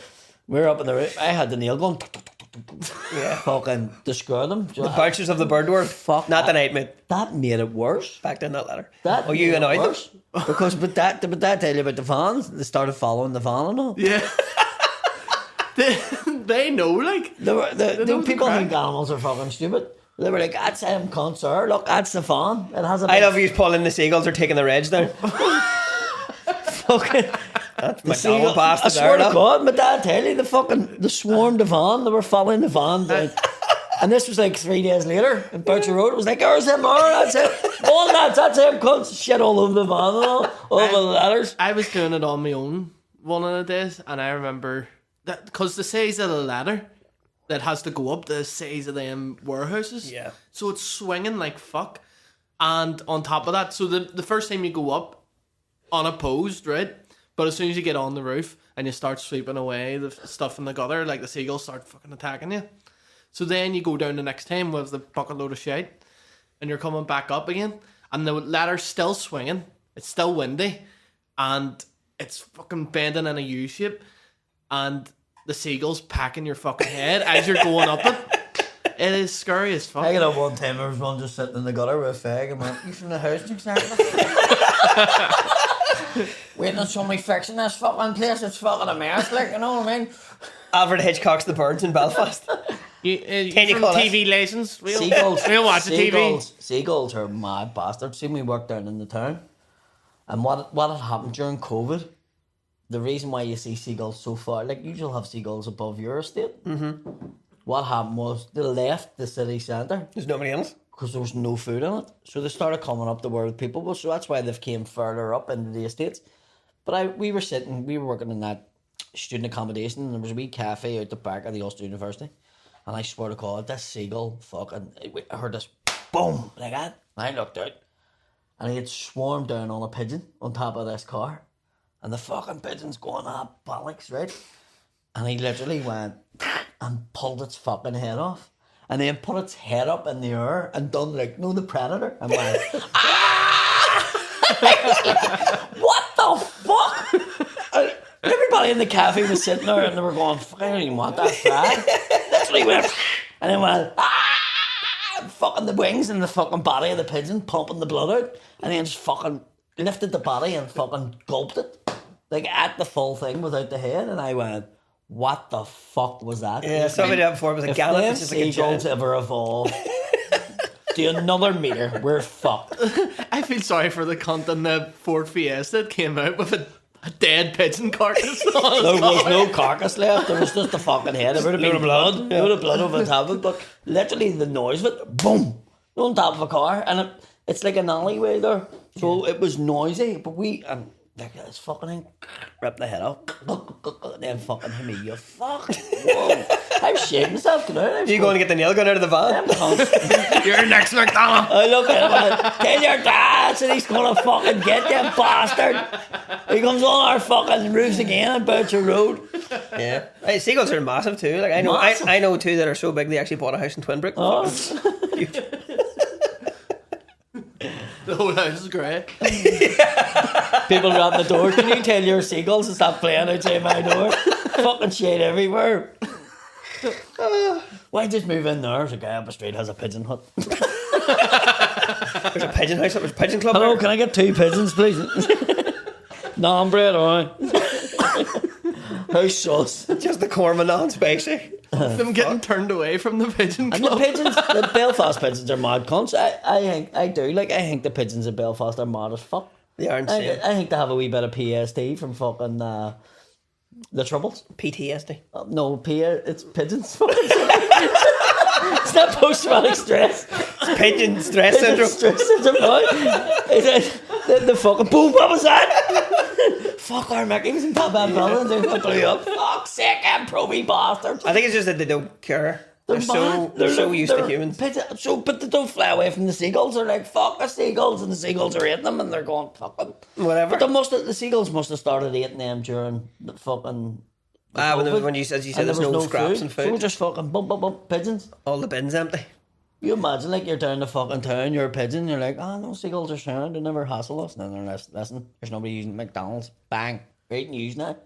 We're up in the roof. I had the nail gun. Yeah. Fucking destroy them. The Bouchers of the bird world. Fuck Not that. the night, mate. That made it worse. Back down that ladder. That You made it annoyed them? worse. Because but that tell you about the fans. They started following the van and all. Yeah. they know, like. The people crack. think animals are fucking stupid. They were like, that's him, cunt, sir. Look, that's the fan. It has a I love you pulling the seagulls or taking the reg down. fucking. The seagull passed I it swear there, to God, my dad tell you, they swarmed the van. They were following the van. And this was like 3 days later in Boucher Road. It was like, there's him, that's him. All that's him, cunts. Shit all over the van and all over the ladders. I was doing it on my own one of the days, and I remember that because the size of the ladder that has to go up the size of them warehouses. Yeah. So it's swinging like fuck. And on top of that, so the first time you go up unopposed, right? But as soon as you get on the roof and you start sweeping away the stuff in the gutter, like the seagulls start fucking attacking you. So then you go down the next time with the bucket load of shite and you're coming back up again and the ladder's still swinging. It's still windy and it's fucking bending in a U shape and the seagulls packing your fucking head as you're going up it. It is scary as fuck. I got up one time, there was one just sitting in the gutter with a fag and went, you from the house next night? Waiting on somebody fixing this fucking place, it's fucking a mess, like, you know what I mean? Alfred Hitchcock's The Birds in Belfast. You Can you from call TV lessons? Seagulls. We'll watch the TV. Seagulls are mad bastards. See, we worked down in the town. And what had happened during COVID, the reason why you see seagulls so far, like, usually have seagulls above your estate. Mm-hmm. What happened was they left the city centre. There's nobody else. Because there was no food in it. So they started coming up to where the people were. So that's why they've came further up into the estates. But we were working in that student accommodation, and there was a wee cafe out the back of the Ulster University. And I swear to God, this seagull I heard this boom, like that. And I looked out, and he had swarmed down on a pigeon on top of this car. And the fucking pigeon's going up bollocks, right? And he literally went and pulled its fucking head off. And then put its head up in the air and done like, the Predator. And went, ah! What the fuck? And everybody in the cafe was sitting there and they were going, fuck, I don't even want that flag. Literally went, and then went, ah! Fucking the wings and the fucking body of the pigeon, pumping the blood out. And then just fucking lifted the body and fucking gulped it. Like at the full thing without the head. And I went, what the fuck was that? Yeah, somebody did that before. It was a gallop. If It's just like a seagulls giant. ever evolve to another meter, we're fucked. I feel sorry for the cunt in the Ford Fiesta that came out with a dead pigeon carcass on There his was car. no carcass left. There was just the fucking head. There would have been blood. There would have blood over the top of it. But literally the noise of it, boom, on top of a car, and it's like an alleyway there. So it was noisy. But like this fucking thing ripped the head off. Then fucking hit me. You fuck. Whoa. I'm shaking myself. Are you going to get the nail gun out of the van? You're next McDonald. I look at him and tell your dad and he's gonna fucking get you bastard. He comes on our fucking roofs again on Boucher Road. Yeah. Hey, seagulls are massive too. Like Massive. I know two that are so big they actually bought a house in Twinbrook. Oh. The whole house is grey. People around the door, can you tell your seagulls to stop playing outside my door? Fucking shit everywhere. Why just move in there? There's a guy up the street has a pigeon hut. There's a pigeon house. There's a pigeon club. Hello, there. can I get 2 pigeons, please? Non-bread, alright. How sus. Just the corn non-spicy. Them getting turned away from the pigeon And the club. pigeons, the Belfast pigeons are mad cunts. I think the pigeons in Belfast are mad as fuck. They are insane. I think they have a wee bit of PSD from fucking the Troubles. PTSD. No, it's pigeons. It's not post-traumatic stress. Pigeon stress syndrome. Stress syndrome. No. The fucking boom, what was that? fuck our Mickey was in top bad buildings. They blew up. Fuck's sake, improv bastards. I think it's just that they don't care. They're so used to humans. But they don't fly away from the seagulls. They're like, fuck the seagulls, and the seagulls are eating them, and they're going, fuck them. Whatever. But the seagulls must have started eating them during the fucking... When you said there's no scraps and food. So just fucking bump, pigeons. All the bins empty. You imagine, like, you're down the fucking town, you're a pigeon, you're like, no, seagulls are sound, they never hassle us. And then they're listen, there's nobody using McDonald's. Bang. Great news now.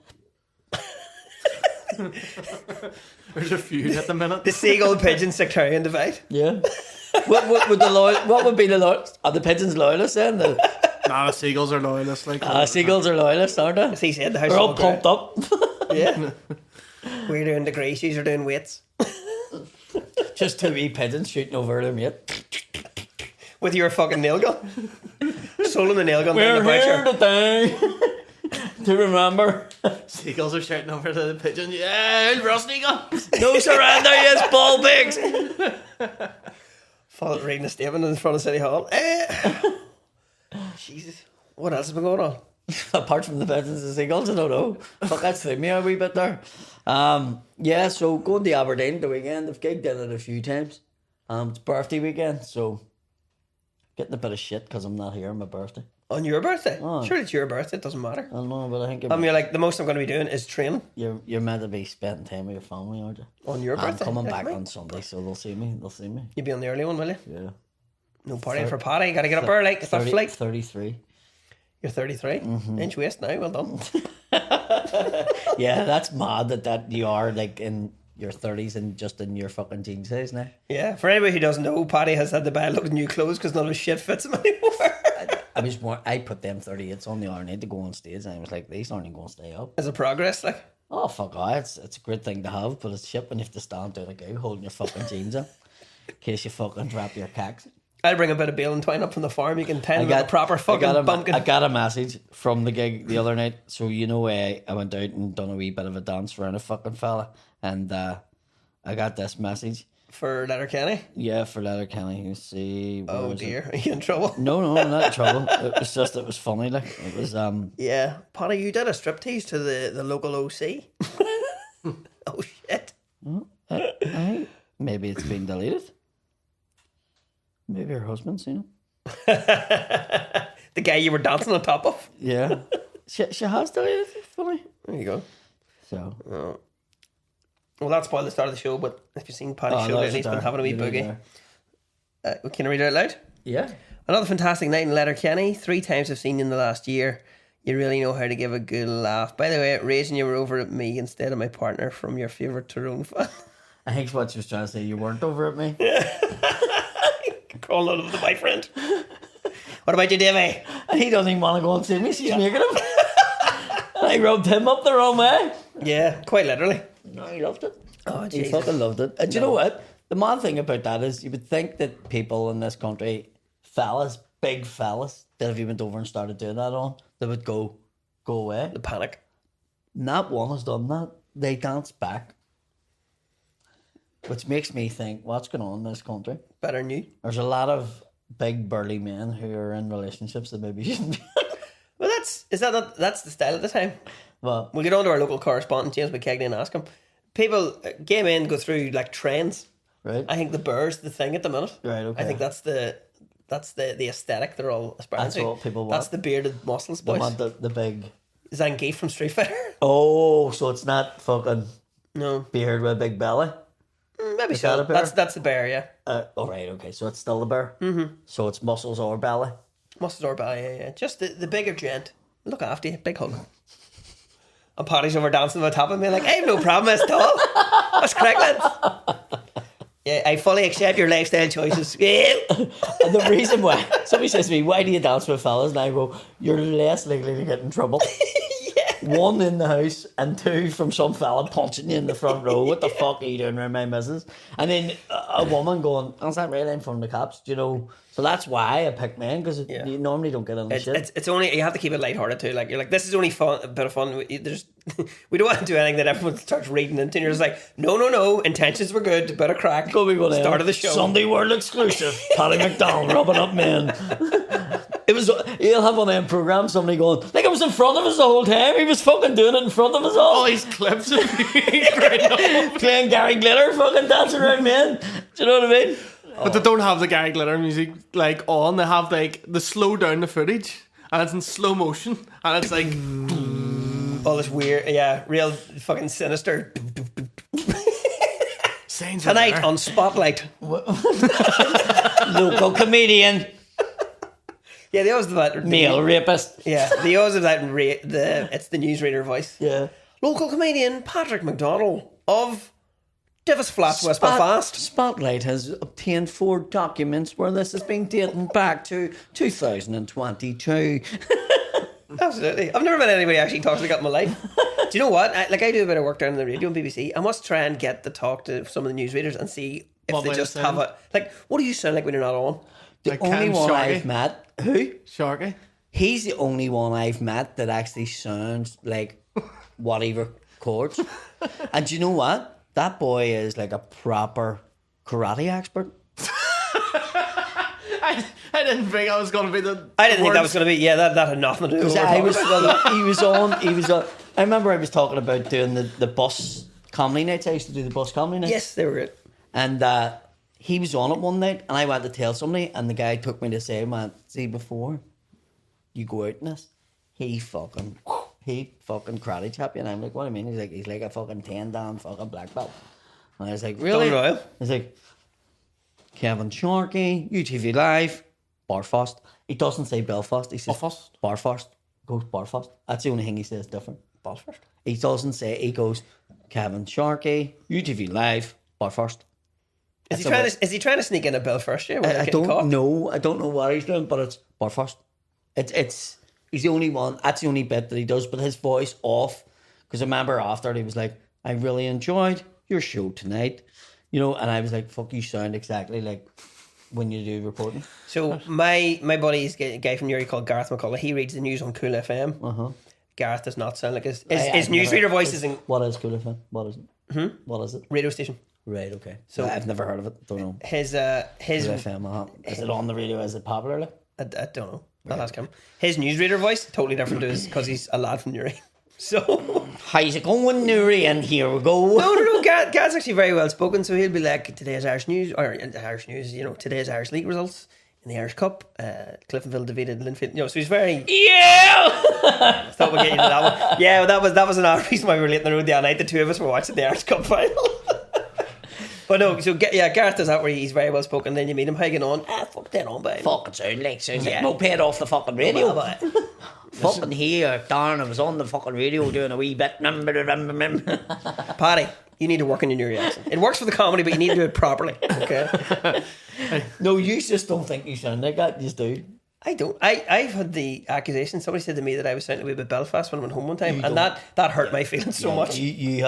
There's a feud at the minute. The seagull pigeon sectarian divide. Yeah. What would be the loyalists? Are the pigeons loyalists then? The seagulls are loyalists. Seagulls are loyalists, aren't they? As he said, the house They're all pumped up. Yeah. We're doing degrees, you're doing weights. Just two wee pigeons shooting over their mate. With your fucking nail gun. Sold him the nail gun. We're here today to remember. Seagulls are shouting over to the pigeon. Yeah, rusty guns. No surrender, yes, ball pigs. Follow reading a statement in front of City Hall. Jesus. What else has been going on? Apart from the pigeons and seagulls, I don't know. Fuck, that's threw me a wee bit there. Yeah, so going to Aberdeen the weekend. I've gigged in it a few times. It's birthday weekend, so getting a bit of shit because I'm not here on my birthday. On your birthday? Oh. Sure, it's your birthday. It doesn't matter. I don't know, but I think you're like, the most I'm going to be doing is training. You're meant to be spending time with your family, aren't you? On your birthday? I'm coming back on Sunday, so they'll see me. You'll be on the early one, will you? Yeah. No partying for Paddy. You got to get up early. It's a flight. 33. You're 33? Mm-hmm. Inch waist now. Well done. Yeah, that's mad that you are like in your 30s and just in your fucking jean size now. Yeah, for anybody who doesn't know, Paddy has had to buy a load of new clothes because none of his shit fits him anymore. I put them 38s on the RNA to go on stage, and I was like, these aren't even going to stay up. As a progress, like. Oh, fuck off. It's a great thing to have, but it's shit when you have to stand down a gig holding your fucking jeans on in case you fucking drop your cacks. I'll bring a bit of bale and twine up from the farm. You can tend with a proper fucking bumpkin. I got a message from the gig the other night. So, I went out and done a wee bit of a dance around a fucking fella. And I got this message. For Letterkenny? Yeah, for Letterkenny. You see. Oh dear, are you in trouble? No, I'm not in trouble. It was funny. Like, it was. Yeah. Paddy, you did a striptease to the local OC. Oh shit. Maybe it's been deleted. Maybe her husband's seen it. The guy you were dancing on top of? Yeah. She has deleted it, funny. There you go. So. Well, that's spoiled the start of the show, but if you've seen Paddy's show lately, he's been having a wee boogie. Can I read it out loud? Yeah. Another fantastic night in Letterkenny. 3 times I've seen you in the last year. You really know how to give a good laugh. By the way, raising you were over at me instead of my partner from your favourite Tyrone fan. I think what she was trying to say, you weren't over at me. Crawling over to my friend. What about you, Davey? And he doesn't even want to go and see me. She's making him. And I rubbed him up the wrong way. Yeah, quite literally. No, he loved it. Oh, he Jesus. fucking loved it. And do you know what? The mad thing about that is you would think that people in this country, fellas, big fellas, that if you went over and started doing that on, they would go away. The panic. Not one has done that. They dance back. Which makes me think, what's going on in this country? Better than you. There's a lot of big burly men who are in relationships that maybe shouldn't be. Well, that's the style at the time. Well, we'll get on to our local correspondent, James McKegney, and ask him. People, gay men go through like trends. Right. I think the bear's the thing at the minute. Right, okay. I think that's the aesthetic they're all aspiring That's to. what people want. That's the bearded muscles, They boys. want the big... Zangief from Street Fighter. Oh, so it's not fucking No. beard with a big belly? Maybe Is so. that a bear? That's the bear, yeah. Right, okay, so it's still the bear. Mm-hmm. So it's muscles or belly. Muscles or belly, yeah. Just the bigger gent. Look after you. Big hug. And Paddy's over dancing on top of me like, I have no problem at all. What's crack, lads? Yeah, I fully accept your lifestyle choices. Yeah. And the reason why, somebody says to me, why do you dance with fellas? And I go, you're less likely to get in trouble. Yeah. 1, in the house, and 2, from some fella punching you in the front row. What the fuck are you doing around my missus? And then a woman going, is that right? I'm from the cops, do you know? So that's why I pick men, because you normally don't get in the shit. It's only, you have to keep it lighthearted too. Like, you're like, this is only fun, a bit of fun. We don't want to do anything that everyone starts reading into. And you're just like, no, intentions were good, bit of crack. Start of the show. Sunday World exclusive. Paddy McDonnell rubbing up men. It was, you'll have on them programs somebody going, like it was in front of us the whole time. He was fucking doing it in front of us all. All these clips of me Playing Gary Glitter, fucking dancing around men. Do you know what I mean? But they don't have the Gary Glitter music like on. They have like the slow down the footage, and it's in slow motion, and it's like All this weird, real fucking sinister. Signs Tonight there. on Spotlight. Local comedian, Yeah, they always do that. male rapist. Yeah, they always have that. It's the newsreader voice. Yeah. Local comedian Patrick McDonnell of Divis Flats, West Belfast. Spotlight has obtained 4 documents where this has been dating back to 2022. Absolutely. I've never met anybody actually talks like that in my life. Do you know what? I do a bit of work down in the radio and BBC. I must try and get to talk to some of the newsreaders and see if What they way just they have sound. what do you sound like when you're not on? The Like only Cam one Sharkey. I've met, who? Sharky. He's the only one I've met that actually sounds like what he records. And do you know what? That boy is like a proper karate expert. I didn't think I was going to be the. I didn't think that was going to be. Yeah, that had nothing to do with what I we're was, talking about. he was on. I remember I was talking about doing the bus comedy nights. I used to do the bus comedy nights. Yes, they were good. And he was on it one night, and I went to tell somebody, and the guy took me to say, man, see, before you go out in this, he fucking karate chop you. And I'm like, what do you mean? He's like a fucking 10-dan fucking black belt. And I was like, really? Done royal. He's like, Kevin Sharkey, UTV Live, Barfast. He doesn't say Belfast, he says Belfast. Barfast. Goes Barfast. That's the only thing he says different. Belfast. He doesn't say, he goes, Kevin Sharkey, UTV Live, Barfast. Is he trying to sneak in a Belfast? Yeah, I don't know. I don't know what he's doing, but it's Barfast. He's the only one. That's the only bit that he does. But his voice off, because I remember after he was like, "I really enjoyed your show tonight," you know, and I was like, "Fuck, you sound exactly like when you do reporting." So my buddy's a guy from Newry called Gareth McCullough. He reads the news on Cool FM. Gareth does not sound like his newsreader voice is in What is Cool FM? What is it? What is it? radio station. Right. Okay. So- So I've never heard of it. Don't know. His Cool FM. Is it on the radio? Is it popular? Like? I don't know. I'll ask him. His newsreader voice totally different to his because he's a lad from Newry. So How's it going, Newry? And here we go. no. Gad's actually very well spoken. So he'll be like, today's Irish news, you know, today's Irish League results in the Irish Cup. Cliftonville defeated Linfield. You know, so he's very. Yeah. Thought we'd get into that one. Yeah, well, that was another reason why we were late on the road the other night. The two of us were watching the Irish Cup final. But no, so Gareth does that where he's very well spoken. Then you meet him hanging on. Fuck that on, baby. Fucking sounds like Yeah. no paid off the fucking radio. Well, Fucking here, Darren, I was on the fucking radio doing a wee bit. Paddy, you need to work on your Newry accent. It works for the comedy, but you need to do it properly. Okay. No, you just don't think you sound like that. You just do. I don't. I've had the accusation. Somebody said to me that I was sounding a wee bit Belfast when I went home one time, and that hurt my feelings so much. You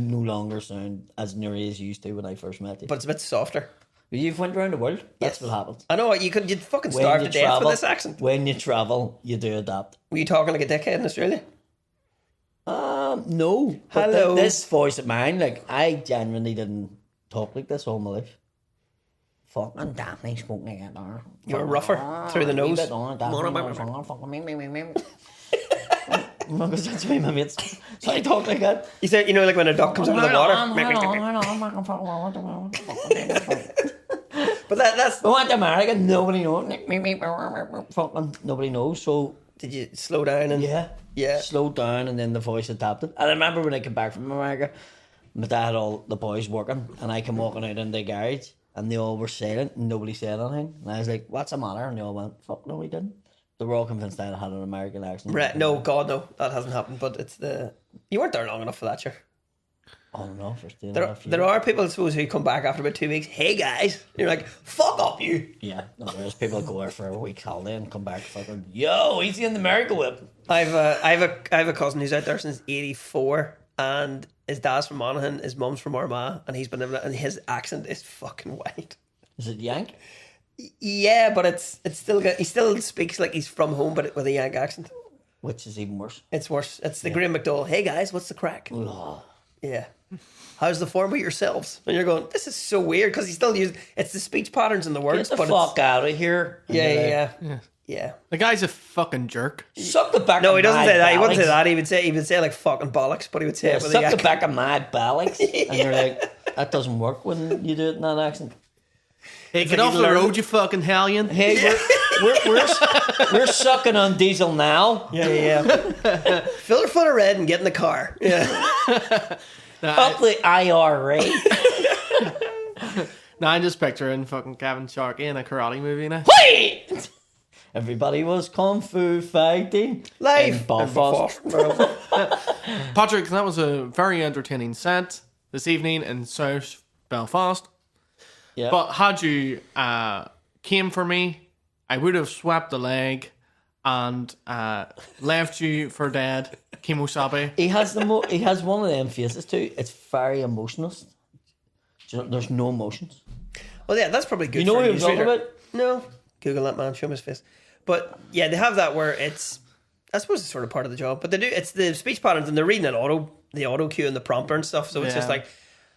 no longer sound as Newry as you used to when I first met you. But it's a bit softer. You've went around the world. That's Yes. what happens. I know you'd fucking starve to death with this accent. When you travel, you do adapt. Were you talking like a dickhead in Australia? No. But Hello. this voice of mine, like, I genuinely didn't talk like this all my life. Fucking Daphne spoke like that. You were rougher through the nose. Because that's the way my mates. So I talk like that. You said, you know, like when a duck comes out of the water. But that's. I went to America, nobody knows. Fucking nobody knows. So Did you slow down and? Yeah. slowed down, and then the voice adapted. And I remember when I came back from America, my dad had all the boys working, and I came walking out in the garage, and they all were silent, and nobody said anything. And I was like, "What's the matter?" And they all went, "Fuck no, we didn't." They were all convinced I had an American accent. Right. No, God, no, that hasn't happened. But it's you weren't there long enough for that, sure. I don't know. For still There are people, I suppose, who come back after about 2 weeks. Hey guys, and you're like, fuck up, you. Yeah, no, there's people go out for a week holiday and come back fucking, yo, he's in the America whip. I have a cousin who's out there since '84, and his dad's from Monaghan, his mum's from Armagh, and he's been living, and his accent is fucking wild. Is it Yank? Yeah, but it's still he still speaks like he's from home, but with a Yank accent. Which is even worse. It's worse. It's the Graham McDowell. Hey guys, what's the crack? Oh, Yeah, how's the form of yourselves? And you're going, this is so weird because he still uses it's the speech patterns and the words. Get the but fuck out of here. And you're like, yeah. The guy's a fucking jerk. Suck the back No, of he doesn't my say that. He wouldn't say ballocks. that. He would say like fucking bollocks, but he would say it with Suck a the back of my ballocks. And you're like, that doesn't work when you do it in that accent. Hey, It's get like off you the learn- road, you fucking hellion. Hey, we're sucking on diesel now. Yeah. Fill her full of red and get in the car. Yeah. Up the IRA. Now I'm just picturing fucking Kevin Sharkey in a karate movie now. Wait! Everybody was kung fu fighting. Live in Belfast. Patrick, that was a very entertaining set this evening in South Belfast. Yeah. But had you came for me, I would have swept the leg and left you for dead, Kimosabe. He has he has one of them faces too. It's very emotionless. There's no emotions. Well, yeah, that's probably good. You know for what a I'm talking newsreader. about? No, Google that, man. Show him his face. But yeah, they have that where it's. I suppose it's sort of part of the job, but they do. It's the speech patterns, and they're reading the auto cue and the prompter and stuff. So it's just like,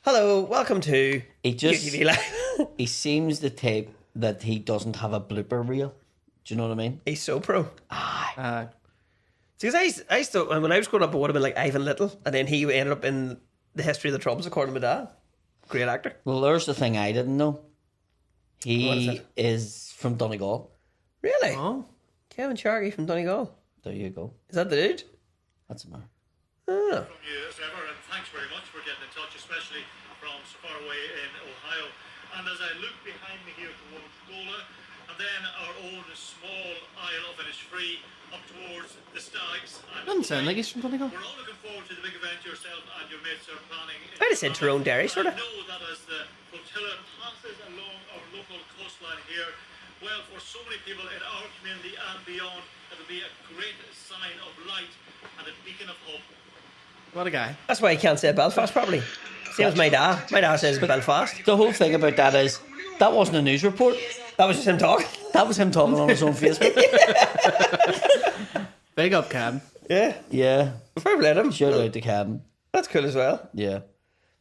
"Hello, welcome to UTV Live." He seems the type that he doesn't have a blooper reel. Do you know what I mean? He's so pro. Uh, Because I used to, when I was growing up, I would have been like Ivan Little, and then he ended up in the History of the Troubles, according to my dad. Great actor. Well, there's the thing I didn't know. What is He it? is from Donegal. Really? oh, Kevin Sharkey from Donegal. There you go. Is that the dude? That's a man. Oh. From you as ever, and thanks very much for getting in touch, especially from so far away in Ohio. And as I look behind me here towards Gola, and then our own small isle of Innisfree up towards the Stags. doesn't sound like he's from Donegal. We're all looking forward to the big event yourself and your mates are planning. I'd have said Tyrone Derry, sort of. I know that as the flotilla passes along our local coastline here, well, for so many people in our community and beyond, it'll be a great sign of light and a beacon of hope. What a guy. That's why he can't say Belfast properly. Same as my dad. My dad says Belfast. The whole thing about that is that wasn't a news report. That was just him talking. That was him talking on his own Facebook. Big up, Cab. Yeah. Yeah. Fair play to him. Shout out to Cabin. That's cool as well. Yeah.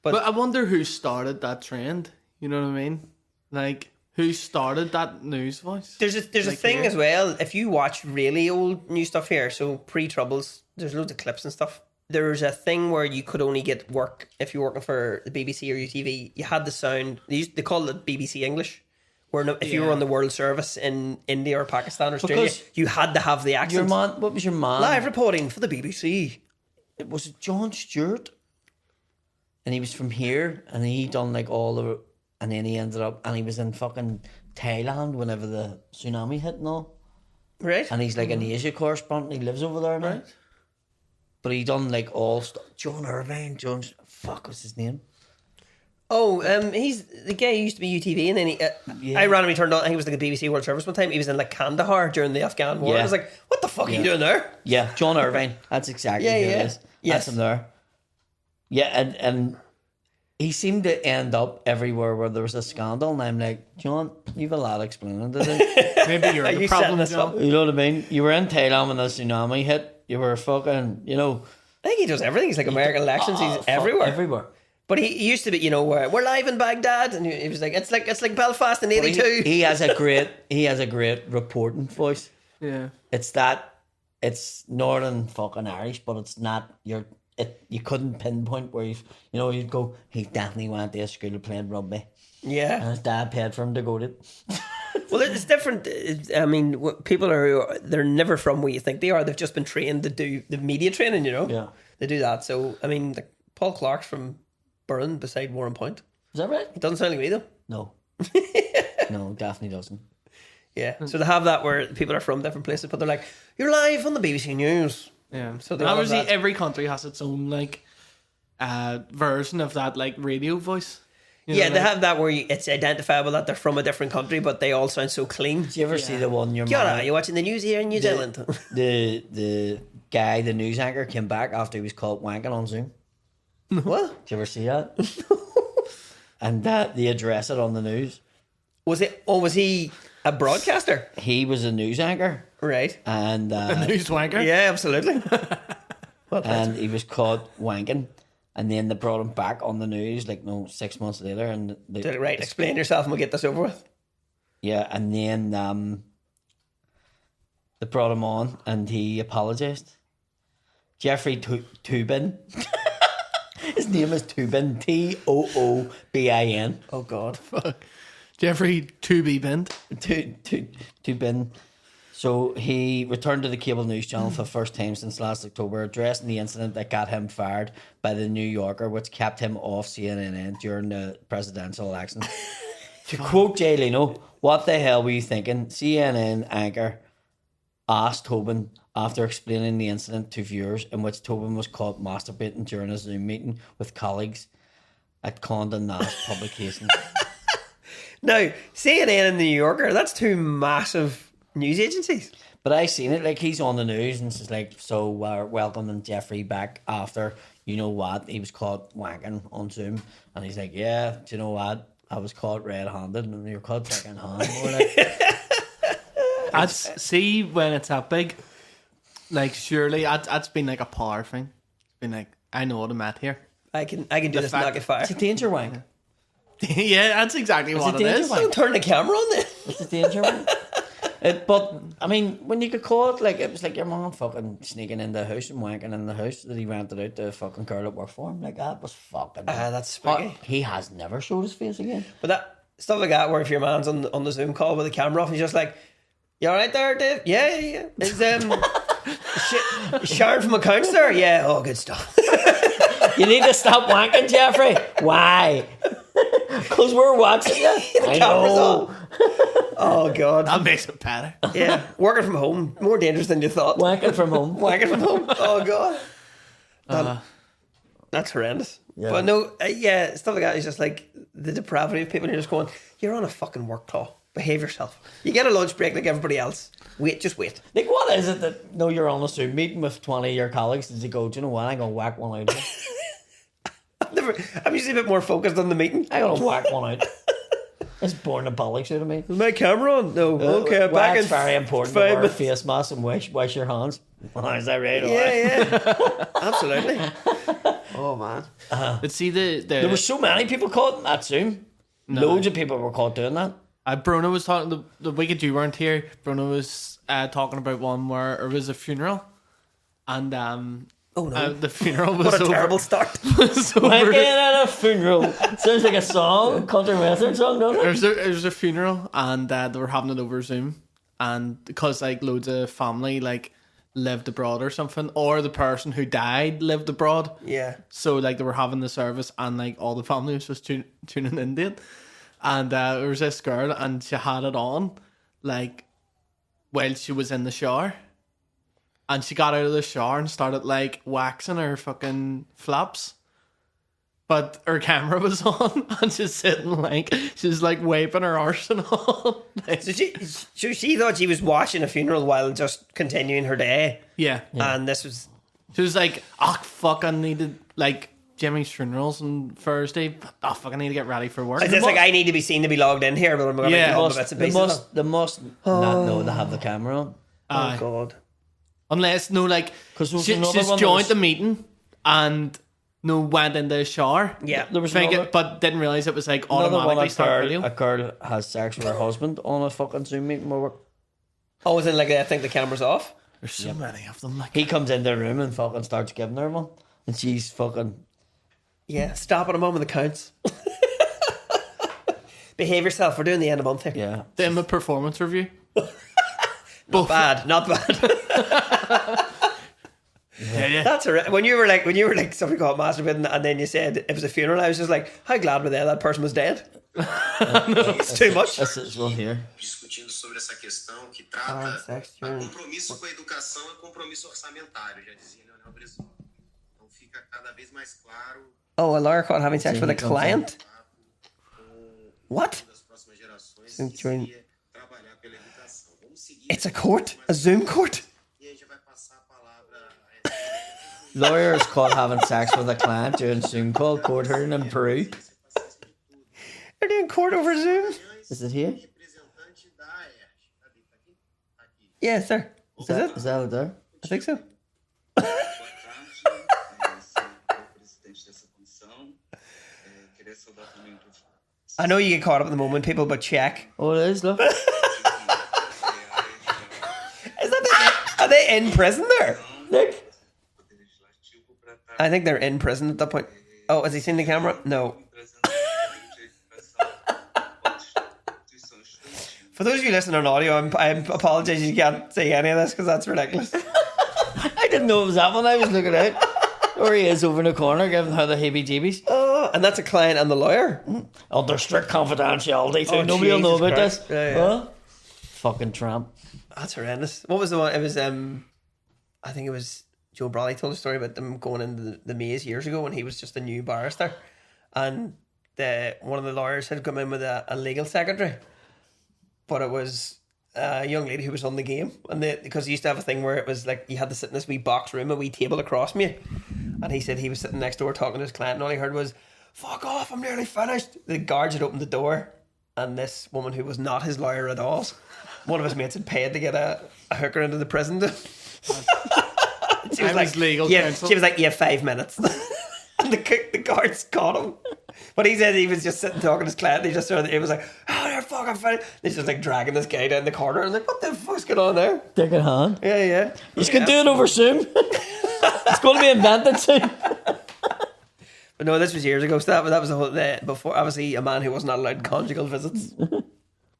But I wonder who started that trend. You know what I mean? Like, who started that news voice? There's a Like thing here. as well. If you watch really old new stuff here, so pre-Troubles, there's loads of clips and stuff. There's a thing where you could only get work if you're working for the BBC or UTV. You had the sound. They call it BBC English. Where if you were on the World Service in India or Pakistan or Australia, Because you had to have the Your accent. man, what was your man? Live reporting for the BBC. It was John Stewart. And he was from here and he done like all the, and then he ended up, and he was in fucking Thailand whenever the tsunami hit and all. Right. And he's like an Asia correspondent. He lives over there now. Right. But he done like all stuff. John Irvine, fuck, what's his name? Oh, he's the guy who used to be UTV, and then I randomly turned on. He was like the BBC World Service one time. He was in like Kandahar during the Afghan war. Yeah. I was like, "What the fuck are you doing there?" Yeah, John Irvine. That's exactly Yeah, who yeah. it is. Yes. That's him there. Yeah, and he seemed to end up everywhere where there was a scandal, and I'm like, John, you've a lot explaining to do. Maybe you're Are the you problem, setting this John. up? You know what I mean? You were in Thailand when the tsunami hit. You were fucking, you know, I think he does everything. He's like American elections. He's fuck, everywhere. everywhere. But he used to be, we're live in Baghdad, and he was like, it's like Belfast in But '82. he has a great reporting voice. Yeah. It's Northern fucking Irish, but it's not you couldn't pinpoint where you'd go, he definitely went to a school playing rugby. Yeah. And his dad paid for him to go to. Well, it's different. I mean, people they're never from where you think they are. They've just been trained to do the media training, Yeah. They do that. So, I mean, like Paul Clark's from Burren beside Warren Point. Is that right? It doesn't sound like me, though. No. No, definitely doesn't. Yeah. So they have that where people are from different places, but they're like, you're live on the BBC News. Yeah. So they all have obviously that. every country has its own like version of that like radio voice. You Yeah, know, they like- have that where it's identifiable that they're from a different country, but they all sound so clean. Did you ever see the one your Kia ora, man? are you watching the news here in New Zealand? The guy, the news anchor, came back after he was caught wanking on Zoom. What? Did you ever see that? And they address it on the news. Was he a broadcaster? He was a news anchor, Right. and News wanker. Yeah, absolutely. and he was caught wanking, And then they brought him back on the news, 6 months later. And Did it right. Explain yourself and we'll get this over with. Yeah, and then they brought him on and he apologised. Jeffrey Toobin. His name is Toobin. Toobin. Oh, God. Jeffrey Toobin. Toobin. So he returned to the cable news channel for the first time since last October, addressing the incident that got him fired by the New Yorker, which kept him off CNN during the presidential election. To quote Jay Leno, "What the hell were you thinking?" CNN anchor asked Tobin after explaining the incident to viewers, in which Tobin was caught masturbating during a Zoom meeting with colleagues at Condé Nast publications. Now, CNN and the New Yorker, that's two massive news agencies. But I seen it, he's on the news and it's so we're welcoming Jeffrey back after, you know what, he was caught wanking on Zoom. And he's like, yeah, do you know what? I was caught red-handed and you're caught second hand. I'd see when it's that big, surely that's been a power thing. It's been I know what I'm at here. I can do this and not get fired. It's a danger wank. Yeah, that's exactly what it is. Don't turn the camera on then. It's a danger wank. But, I mean, when you get caught, it was your mom fucking sneaking in the house and wanking in the house that he rented out to the fucking girl that worked for him. That was fucking... that's spooky. He has never showed his face again. But that stuff like that, where if your man's on the Zoom call with the camera off, and he's just like, "You all right there, Dave? Yeah. Is Sharon from accounts there? Yeah. Oh, good stuff." You need to stop wanking, Jeffrey. Why? Because we're watching you. I know. Oh, God. That makes it better. Yeah. Working from home, more dangerous than you thought. Wanking from home. Wanking from home. Oh, God. That's horrendous. Yeah. But no, stuff like that is just the depravity of people. And you're just going, you're on a fucking work call. Behave yourself. You get a lunch break like everybody else. Just wait. What is it that, you're on a Zoom meeting with 20 of your colleagues, did you go, do you know what, I'm going to whack one out here. I'm usually a bit more focused on the meeting. I'm going to whack one out. It's born a bollocks out of me. Is my camera on? No. Okay, back in very important to wear a face mask and wash your hands. Oh, is that right? Yeah. Absolutely. Oh, man. But see, there were so many people caught in that Zoom. No. Loads of people were caught doing that. Bruno was talking, the week that you weren't here, Bruno was talking about one where it was a funeral. And oh no! The funeral was what a terrible start. Wanking at a funeral. Sounds like a song, country western song, doesn't it? It was a funeral, and they were having it over Zoom, and because loads of family lived abroad or something, or the person who died lived abroad. Yeah. So they were having the service, and all the family was just tuning into it, and there was this girl, and she had it on, while she was in the shower. And she got out of the shower and started waxing her fucking flaps. But her camera was on and she's sitting she's waving her arse and all. So she thought she was watching a funeral while just continuing her day. Yeah. And this was... She was like, oh fuck, I needed Jimmy's funerals on Thursday. Oh fuck, I need to get ready for work. It's just I need to be seen to be logged in here, but I'm going to make all the bits and pieces. They must not know to have the camera on. Oh God. Unless, she's joined the meeting and went in the shower. Yeah. There was but didn't realise it was automatically start video. A girl has sex with her husband on a fucking Zoom meeting where work. Oh, is it I think the camera's off? There's so many of them. He comes into the room and fucking starts giving her one. And she's fucking... Yeah, stop at a moment that counts. Behave yourself. We're doing the end of the month here. Yeah. Then the performance review. Not bad. Yeah. That's alright. When you were somebody got masturbating and then you said it was a funeral, I was just how glad were they that person was dead? It's too much. That's this one here. Discutindo sobre essa questão que trata compromisso com a educação e compromisso orçamentário, já dizia Leonel Brizola. Então fica cada vez mais claro. Oh, a lawyer caught having sex with a client? What? It's a court? A Zoom court? Lawyers caught having sex with a client during Zoom call, court hearing in Peru. They're doing court over Zoom? Is it here? Yeah, sir. Is it? Is that it there? I think so. I know you get caught up in the moment, people, but check. Oh, it is, look. Are they in prison there? Look. I think they're in prison at that point. Oh, has he seen the camera? No. For those of you listening on audio, I apologise you can't see any of this because that's ridiculous. I didn't know it was that one. I was looking out. Or he is over in the corner giving her the heebie-jeebies. Oh, and that's a client and the lawyer. Under strict confidentiality too. Oh, Nobody will know Jesus about Christ. this. Yeah, yeah. Huh? Fucking tramp. That's horrendous. What was the one? It was I think it was Joe Bradley told a story about them going into the maze years ago when he was just a new barrister, and one of the lawyers had come in with a legal secretary, but it was a young lady who was on the game, and because he used to have a thing where it was like you had to sit in this wee box room, a wee table across from you, and he said he was sitting next door talking to his client, and all he heard was "fuck off, I'm nearly finished." The guards had opened the door, and this woman who was not his lawyer at all, one of his mates had paid to get a hooker into the prison. She was like, legal counsel. She was like, "You have 5 minutes," and the guards caught him. But he said he was just sitting talking to his client. He just started. He was like, "Oh, they're fucking funny." He's just like dragging this guy down the corridor, and like, "What the fuck's going on there?" Dick in hand. Yeah. You can do it over Zoom. It's going to be invented soon. But no, this was years ago. So that was the whole before. Obviously, a man who was not allowed conjugal visits.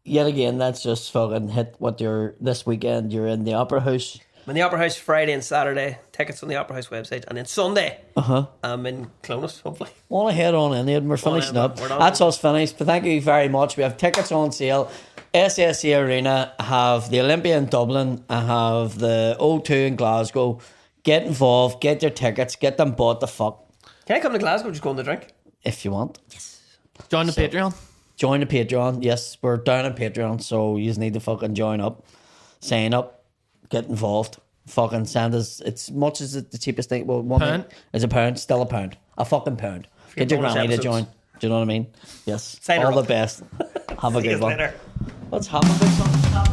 Yet again, that's just fucking hit what you're this weekend. You're in the Opera House. I'm in the Opera House Friday and Saturday. Tickets on the Opera House website, and then Sunday, I'm in Clonus. Hopefully, Want to head on in, Ed? We're finishing up. That's us finished. But thank you very much. We have tickets on sale. SSE Arena. I have the Olympia in Dublin. I have the O2 in Glasgow. Get involved. Get your tickets. Get them bought the fuck. Can I come to Glasgow? Just go on the drink. If you want. Join the Patreon. Join the Patreon. Yes, we're down on Patreon, so you just need to fucking join up. Sign up. Get involved. Fucking send us. It's much as the cheapest thing. Well, £1 is a pound. Still a pound. A fucking pound. Get your bonus granny to episodes. join. Do you know what I mean? Yes. Sign her All the up. best. Have a See you good one. later. Let's have a good one.